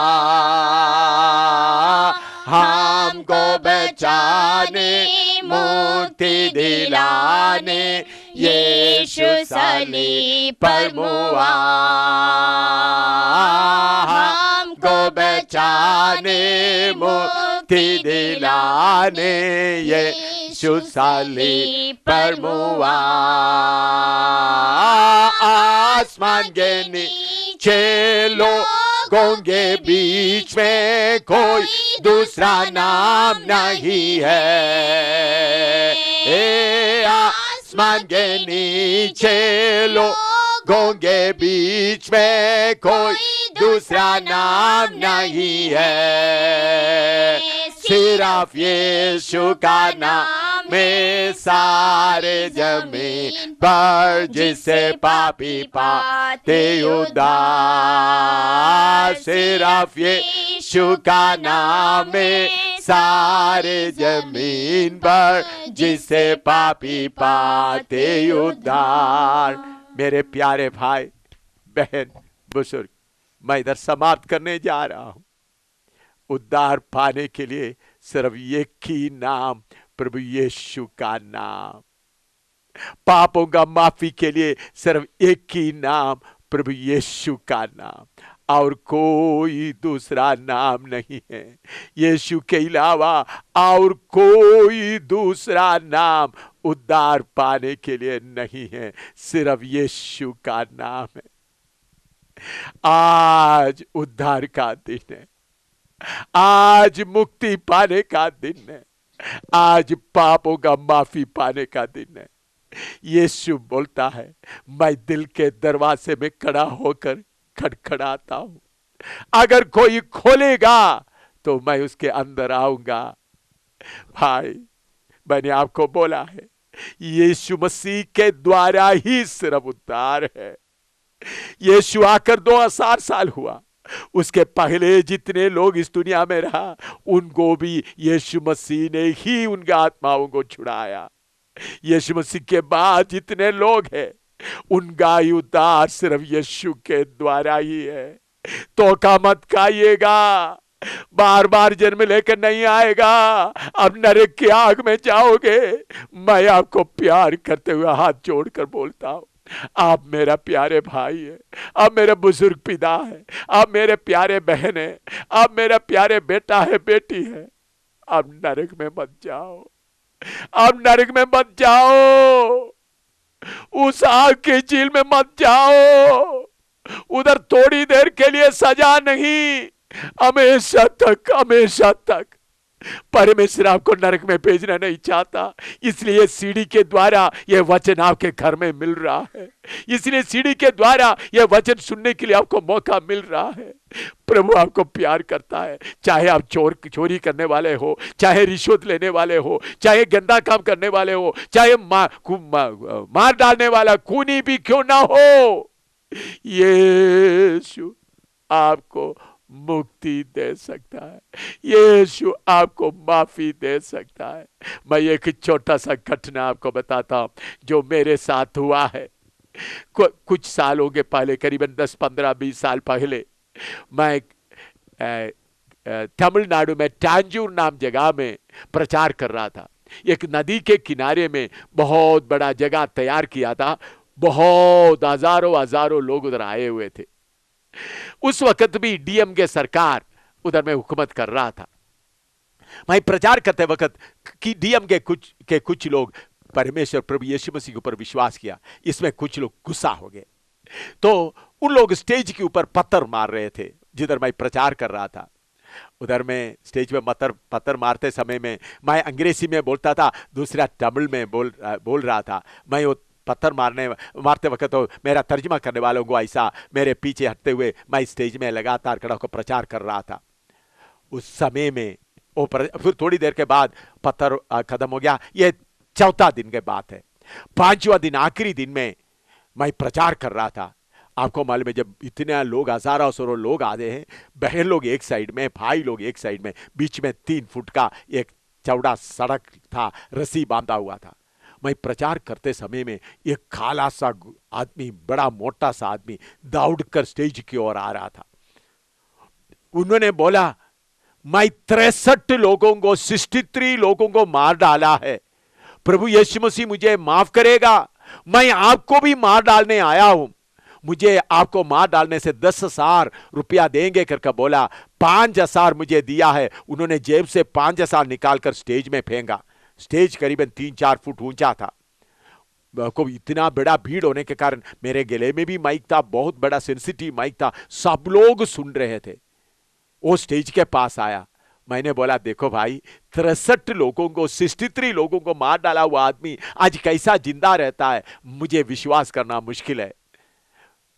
[SPEAKER 1] हमको बचाने, मुक्ति दिलाने, यीशु सलीब पर मुआ। हमको बचाने, मुक्ति दिलाने, यीशु सलीब पर मुआ। आसमान के नीचे लोगों के बीच में कोई दूसरा नाम नहीं है। आसमान के नीचे लोगों के बीच में कोई दूसरा नाम नहीं है। सिर्फ यीशु का नाम है सारे जमीन पर, जिससे पापी पाते उद्धार। सिर्फ यीशु का नाम है सारे जमीन पर, जिससे पापी पाते उद्धार। मेरे प्यारे भाई बहन बुजुर्ग, मैं इधर समाप्त करने जा रहा हूं। उद्धार पाने के लिए सिर्फ एक ही नाम, प्रभु यीशु का नाम। पापों का माफी के लिए सिर्फ एक ही नाम, प्रभु यीशु का नाम। और कोई दूसरा नाम नहीं है। यीशु के अलावा और कोई दूसरा नाम उद्धार पाने के लिए नहीं है, सिर्फ यीशु का नाम है। आज उद्धार का दिन है, आज मुक्ति पाने का दिन है, आज पापों का माफी पाने का दिन है। यीशु बोलता है, मैं दिल के दरवाजे में खड़ा होकर खड़खड़ाता हूं, अगर कोई खोलेगा तो मैं उसके अंदर आऊंगा भाई मैंने आपको बोला है, यीशु मसीह के द्वारा ही सिर्फ उद्धार है। यीशु आकर 2000 साल हुआ, उसके पहले जितने लोग इस दुनिया में रहा उनको भी यीशु मसीह ने ही उनके आत्माओं को छुड़ाया। यीशु मसीह के बाद जितने लोग हैं उनका ही उद्धार सिर्फ यीशु के द्वारा ही है। धोखा मत खाइएगा, बार बार जन्म लेकर नहीं आएगा, अब नरक की आग में जाओगे। मैं आपको प्यार करते हुए हाथ जोड़कर बोलता हूं, आप मेरा प्यारे भाई है, आप मेरे बुजुर्ग पिता है, आप मेरे प्यारे बहन है, आप मेरा प्यारे बेटा है, बेटी है। अब नरक में मत जाओ, अब नरक में मत जाओ, उस आग की झील में मत जाओ। उधर थोड़ी देर के लिए सजा नहीं, हमेशा तक, हमेशा तक। परमेश्वर आपको नरक में भेजना नहीं चाहता, इसलिए सीढ़ी के द्वारा यह वचन आपके घर में मिल रहा है, इसलिए सीढ़ी के द्वारा यह वचन सुनने के लिए आपको मौका मिल रहा है। प्रभु आपको प्यार करता है, चाहे आप चोरी करने वाले हो, चाहे रिश्वत लेने वाले हो, चाहे गंदा काम करने वाले हो, चाहे मार डालने वाला खूनी भी क्यों ना हो, यीशु आपको मुक्ति दे सकता है, यीशु आपको माफी दे सकता है। मैं एक छोटा सा घटना आपको बताता हूं जो मेरे साथ हुआ है। कुछ सालों के पहले, करीबन 10, 15, 20 साल पहले, मैं तमिलनाडु में टांजूर नाम जगह में प्रचार कर रहा था। एक नदी के किनारे में बहुत बड़ा जगह तैयार किया था, बहुत हजारों लोग उधर आए हुए थे। उस वक्त भी डीएमके सरकार उधर में हुकूमत कर रहा था। मैं प्रचार करते वक्त कि डीएमके कुछ लोग परमेश्वर प्रभु यीशु मसीह के ऊपर विश्वास किया, इसमें कुछ लोग गुस्सा हो गए, तो उन लोग स्टेज के ऊपर पत्थर मार रहे थे जिधर मैं प्रचार कर रहा था। उधर में स्टेज में पत्थर मारते समय में मैं अंग्रेजी में बोलता था, दूसरा तमिल में बोल रहा था। मैं वो पत्थर मारते वक्त तो मेरा तर्जुमा करने वालों को ऐसा मेरे पीछे हटते हुए मैं स्टेज में लगातार खड़ा होकर प्रचार कर रहा था। उस समय में फिर थोड़ी देर के बाद पत्थर खत्म हो गया। ये चौथा दिन की बात है। 5वां दिन, आखिरी दिन में मैं प्रचार कर रहा था। आपको मालूम है, जब इतने लोग, हजारों लोग आते हैं, बहन लोग एक साइड में, भाई लोग एक साइड में, बीच में 3 फुट का एक चौड़ा सड़क था, रस्सी बांधा हुआ था। मैं प्रचार करते समय में एक काला सा आदमी, बड़ा मोटा सा आदमी दौड़कर स्टेज की ओर आ रहा था। उन्होंने बोला, मैं 63 लोगों को, 63 लोगों को मार डाला है, प्रभु यीशु मसीह मुझे माफ करेगा, मैं आपको भी मार डालने आया हूं, मुझे आपको मार डालने से 10,000 रुपया देंगे करके बोला। 5,000 मुझे दिया है। उन्होंने जेब से 5,000 निकालकर स्टेज में फेंका। स्टेज करीबन 3-4 फुट ऊंचा था। को इतना बड़ा भीड़ होने के कारण मेरे गले में भी माइक था, बहुत बड़ा सेंसिटिव माइक था, सब लोग सुन रहे थे। वो स्टेज के पास आया, मैंने बोला, देखो भाई, 63 लोगों को, 63 लोगों को मार डाला हुआ आदमी आज कैसा जिंदा रहता है, मुझे विश्वास करना मुश्किल है।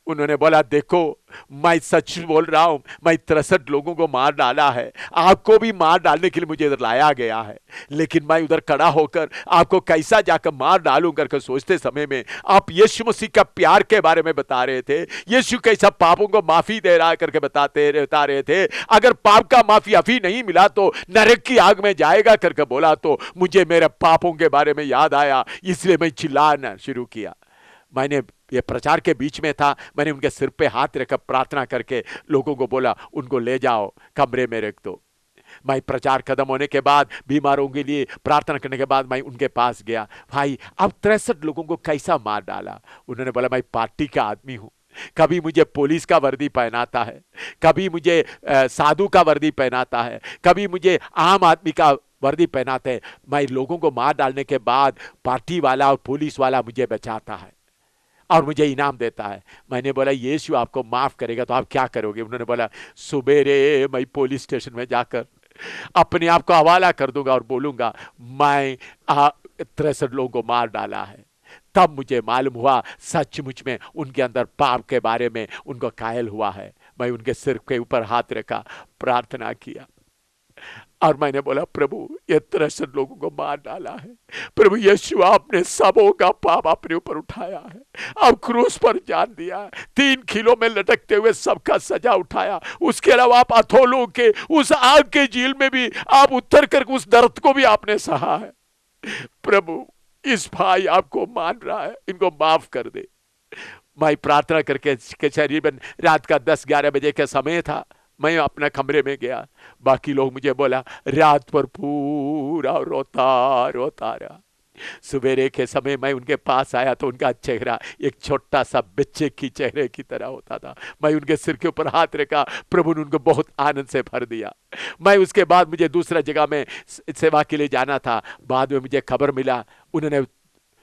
[SPEAKER 1] उन्होंने बोला, देखो मैं सच बोल रहा हूं, मैं 63 लोगों को मार डाला है, आपको भी मार डालने के लिए मुझे इधर लाया गया है, लेकिन मैं उधर खड़ा होकर आपको कैसा जाकर मार डालूं करके सोचते समय में आप यीशु मसीह का प्यार के बारे में बता रहे थे, यीशु कैसा पापों को माफी दे रहा है करके बता रहे थे। अगर पाप का माफी अभी नहीं मिला तो नरक की आग में जाएगा करके बोला, तो मुझे मेरे पापों के बारे में याद आया, इसलिए मैं चिल्लाना शुरू किया। मैंने ये प्रचार के बीच में था, मैंने उनके सिर पे हाथ रखकर प्रार्थना करके लोगों को बोला, उनको ले जाओ, कमरे में रख दो। मैं प्रचार खत्म होने के बाद, बीमारों के लिए प्रार्थना करने के बाद मैं उनके पास गया, भाई अब 63 लोगों को कैसा मार डाला? उन्होंने बोला, मैं पार्टी का आदमी हूं, कभी मुझे पुलिस का वर्दी पहनाता है, कभी मुझे साधु का वर्दी पहनाता है, कभी मुझे आम आदमी का वर्दी पहनाते हैं। मैं लोगों को मार डालने के बाद पार्टी वाला और पुलिस वाला मुझे बचाता है और मुझे इनाम देता है। मैंने बोला, यीशु आपको माफ करेगा तो आप क्या करोगे? उन्होंने बोला, सुबेरे मैं पुलिस स्टेशन में जाकर अपने आप को हवाला कर दूंगा और बोलूंगा मैं 63 लोगों को मार डाला है। तब मुझे मालूम हुआ सचमुच में उनके अंदर पाप के बारे में उनको कायल हुआ है। मैं उनके सिर के ऊपर हाथ रखा, प्रार्थना किया। और मैंने बोला प्रभु ये 63 लोगों को मार डाला है, प्रभु यीशु आपने सबों का पाप अपने ऊपर उठाया है, आप क्रूस पर जान दिया है, 3 किलो में लटकते हुए सबका सजा उठाया, उसके अलावा आप अथोलों के उस आग के झील में भी आप उतर कर उस दर्द को भी आपने सहा है। प्रभु इस भाई आपको मान रहा है, इनको माफ कर दे। मैं प्रार्थना करके करीबन रात का 10-11 बजे का समय था, मैं अपना कमरे में गया, बाकी लोग मुझे बोला रात पर पूरा रोता रोता रहा। सवेरे के समय मैं उनके पास आया तो उनका चेहरा एक छोटा सा बच्चे की चेहरे की तरह होता था। मैं उनके सिर के ऊपर हाथ रखा, प्रभु ने उनको बहुत आनंद से भर दिया। मैं उसके बाद मुझे दूसरा जगह में सेवा के लिए जाना था, बाद में मुझे खबर मिला, उन्होंने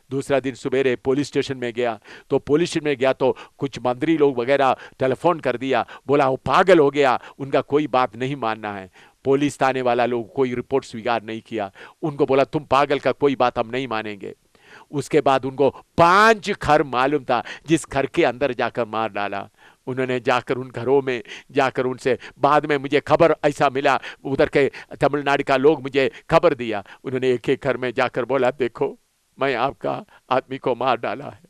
[SPEAKER 1] दूसरा दिन सवेरे पुलिस स्टेशन में गया, तो पुलिस स्टेशन में गया तो कुछ मंत्री लोग वगैरह टेलीफोन कर दिया, बोला वो पागल हो गया, उनका कोई बात नहीं मानना है। पुलिस थाने वाला लोग कोई रिपोर्ट स्वीकार नहीं किया, उनको बोला तुम पागल का कोई बात हम नहीं मानेंगे। उसके बाद उनको 5 घर मालूम था जिस घर के अंदर जाकर मार डाला। उन्होंने जाकर उन घरों में जाकर उनसे, बाद में मुझे खबर ऐसा मिला, उधर के तमिलनाडु का लोग मुझे खबर दिया, उन्होंने एक एक घर में जाकर बोला देखो मैं आपका आदमी को मार डाला है,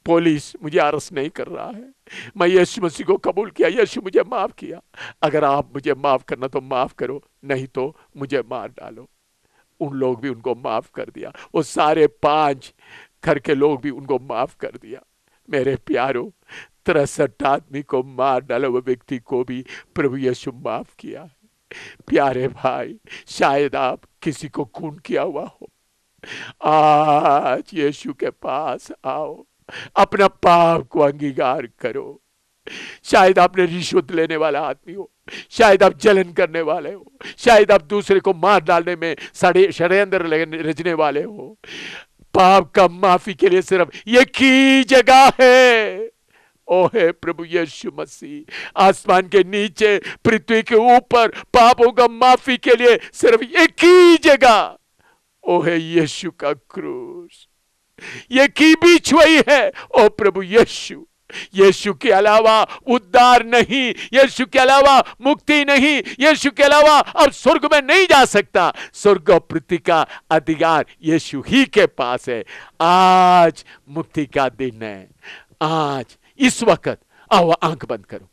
[SPEAKER 1] पुलिस मुझे अरेस्ट नहीं कर रहा है, मैं यीशु मसीह को कबूल किया, यीशु मुझे माफ किया, अगर आप मुझे माफ करना तो माफ करो, नहीं तो मुझे मार डालो। उन लोग भी उनको माफ कर दिया, वो सारे 5 घर के लोग भी उनको माफ कर दिया। मेरे प्यारो 63 आदमी को मार डाला वो व्यक्ति को भी प्रभु यीशु माफ किया। प्यारे भाई शायद आप किसी को खून किया हुआ हो, आज यीशु के पास आओ, अपना पाप को अंगीकार करो। शायद आपने रिश्वत लेने वाला आदमी हो, शायद आप जलन करने वाले हो, शायद आप दूसरे को मार डालने में षड्यंत्र रचने वाले हो। पाप का माफी के लिए सिर्फ एक ही जगह है, ओ है प्रभु यीशु मसीह। आसमान के नीचे पृथ्वी के ऊपर पापों का माफी के लिए सिर्फ एक ही जगह, ओ है यीशु का क्रूस, एक ही बीच वही है। ओ प्रभु यीशु, यीशु के अलावा उद्धार नहीं, यीशु के अलावा मुक्ति नहीं, यीशु के अलावा अब स्वर्ग में नहीं जा सकता। स्वर्ग और पृथ्वी का अधिकार यीशु ही के पास है। आज मुक्ति का दिन है, आज इस वक्त आओ आंख बंद करो,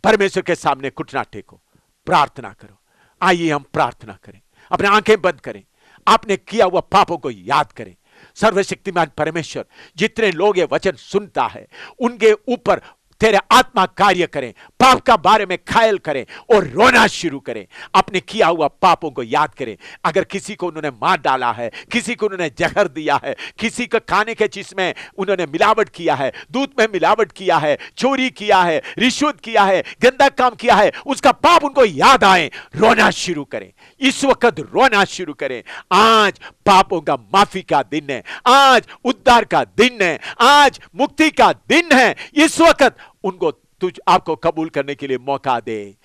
[SPEAKER 1] परमेश्वर के सामने घुटना टेको, प्रार्थना करो। आइए हम प्रार्थना करें, अपने आंखें बंद करें, आपने किया हुआ पापों को याद करें। सर्वशक्तिमान परमेश्वर, जितने लोग ये वचन सुनता है उनके ऊपर तेरे आत्मा कार्य करें, पाप का बारे में ख्याल करें और रोना शुरू करें, अपने किया हुआ पापों को याद करें। अगर किसी को उन्होंने मार डाला है, किसी को उन्होंने जहर दिया है, किसी को खाने के चीज में उन्होंने मिलावट किया है, दूध में मिलावट किया है, चोरी किया है, रिश्वत किया है, गंदा काम किया है, उसका पाप उनको याद आए, रोना शुरू करें, इस वक्त रोना शुरू करें। आज पापों का माफी का दिन है, आज उद्धार का दिन है, आज मुक्ति का दिन है। इस वक्त उनको आपको कबूल करने के लिए मौका दे।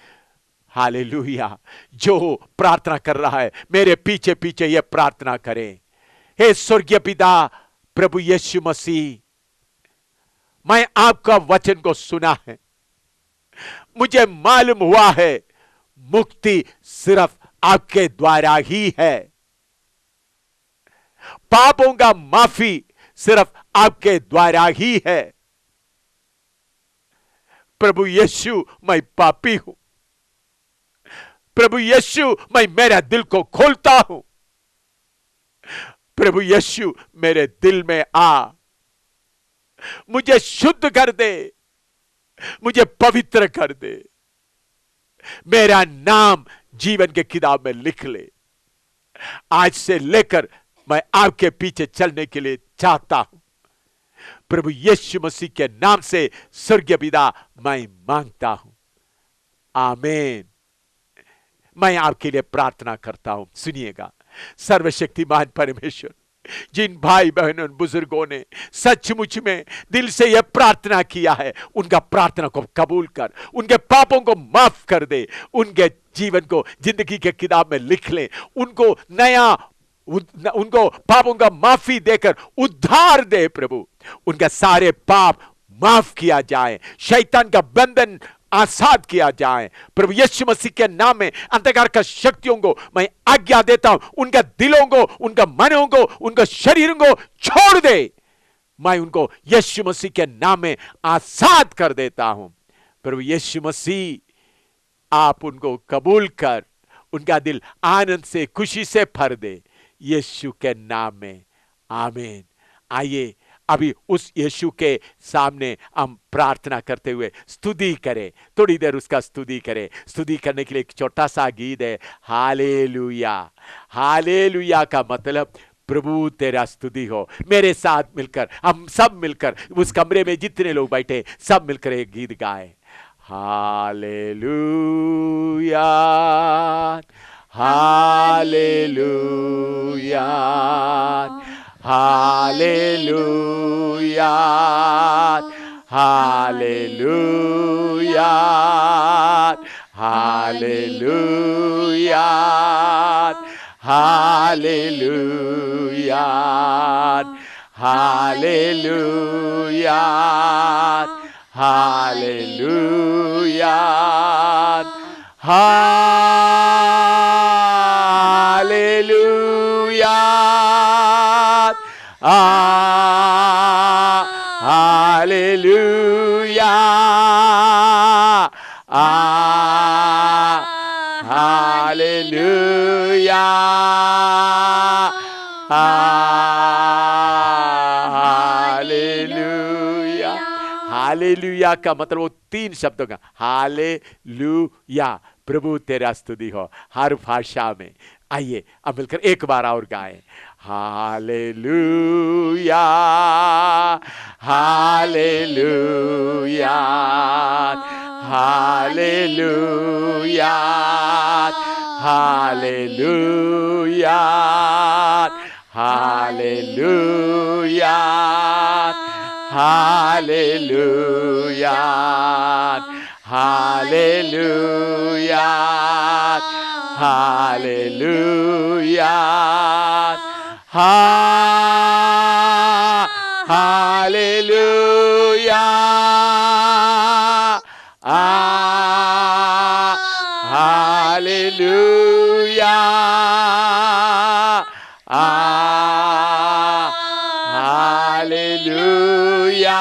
[SPEAKER 1] हालेलुया। जो प्रार्थना कर रहा है मेरे पीछे पीछे ये प्रार्थना करें। हे स्वर्गीय पिता प्रभु यीशु मसीह, मैं आपका वचन को सुना है, मुझे मालूम हुआ है मुक्ति सिर्फ आपके द्वारा ही है, पापों का माफी सिर्फ आपके द्वारा ही है। प्रभु यीशु मैं पापी हूं, प्रभु यीशु मैं मेरा दिल को खोलता हूं, प्रभु यीशु मेरे दिल में आ, मुझे शुद्ध कर दे, मुझे पवित्र कर दे, मेरा नाम जीवन के किताब में लिख ले। आज से लेकर मैं आपके पीछे चलने के लिए चाहता हूं। प्रभु यीशु मसीह के नाम से स्वर्गीय पिता मैं मांगता हूं, आमीन। मैं आपके लिए प्रार्थना करता हूं, सुनिएगा। सर्वशक्तिमान परमेश्वर, जिन भाई बहनों बुजुर्गों ने सचमुच में दिल से यह प्रार्थना किया है, उनका प्रार्थना को कबूल कर, उनके पापों को माफ कर दे, उनके जीवन को जिंदगी के किताब में लिख ले, उनको नया, उनको पापों का माफी देकर उद्धार दे। प्रभु उनका सारे पाप माफ किया जाए, शैतान का बंधन आजाद किया जाए। प्रभु यीशु मसीह के नाम में अंधकार का शक्तियों को मैं आज्ञा देता हूं, उनका दिलों को, उनका मनों को, उनका शरीरों को छोड़ दे। मैं उनको यीशु मसीह के नाम में आजाद कर देता हूं। प्रभु यीशु मसीह आप उनको कबूल कर उनका दिल आनंद से, खुशी से भर दे, यीशु के नाम में, आमीन। आइए अभी उस यीशु के सामने हम प्रार्थना करते हुए स्तुति करें, थोड़ी देर उसका स्तुति करें। स्तुति करने के लिए एक छोटा सा गीत है, हालेलुया। हालेलुया का मतलब प्रभु तेरा स्तुति हो। मेरे साथ मिलकर, हम सब मिलकर, उस कमरे में जितने लोग बैठे सब मिलकर एक गीत गाएं। हालेलुया, हालेलुया, हालेलुया, हालेलुया, हालेलुया, हालेलुया, हालेलुया, हालेलुया, हालेलुया, हालेलुया, हालेलुया, हालेलुया। हालेलुया का मतलब वो तीन शब्दों का, हालेलुया, प्रभु तेरा स्तुति हो, हर भाषा में। आइए अब मिलकर एक बार और गाएं। हालेलुया, हालेलुया, हालेलुया, हालेलुया, हालेलुया, हालेलुया, हालेलुया, हालेलुया, हालेलुया, हालेलुया, हालेलुया,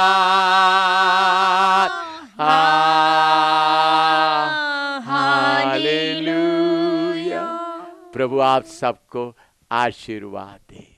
[SPEAKER 1] हालेलुया। प्रभु आप सबको आशीर्वाद दे।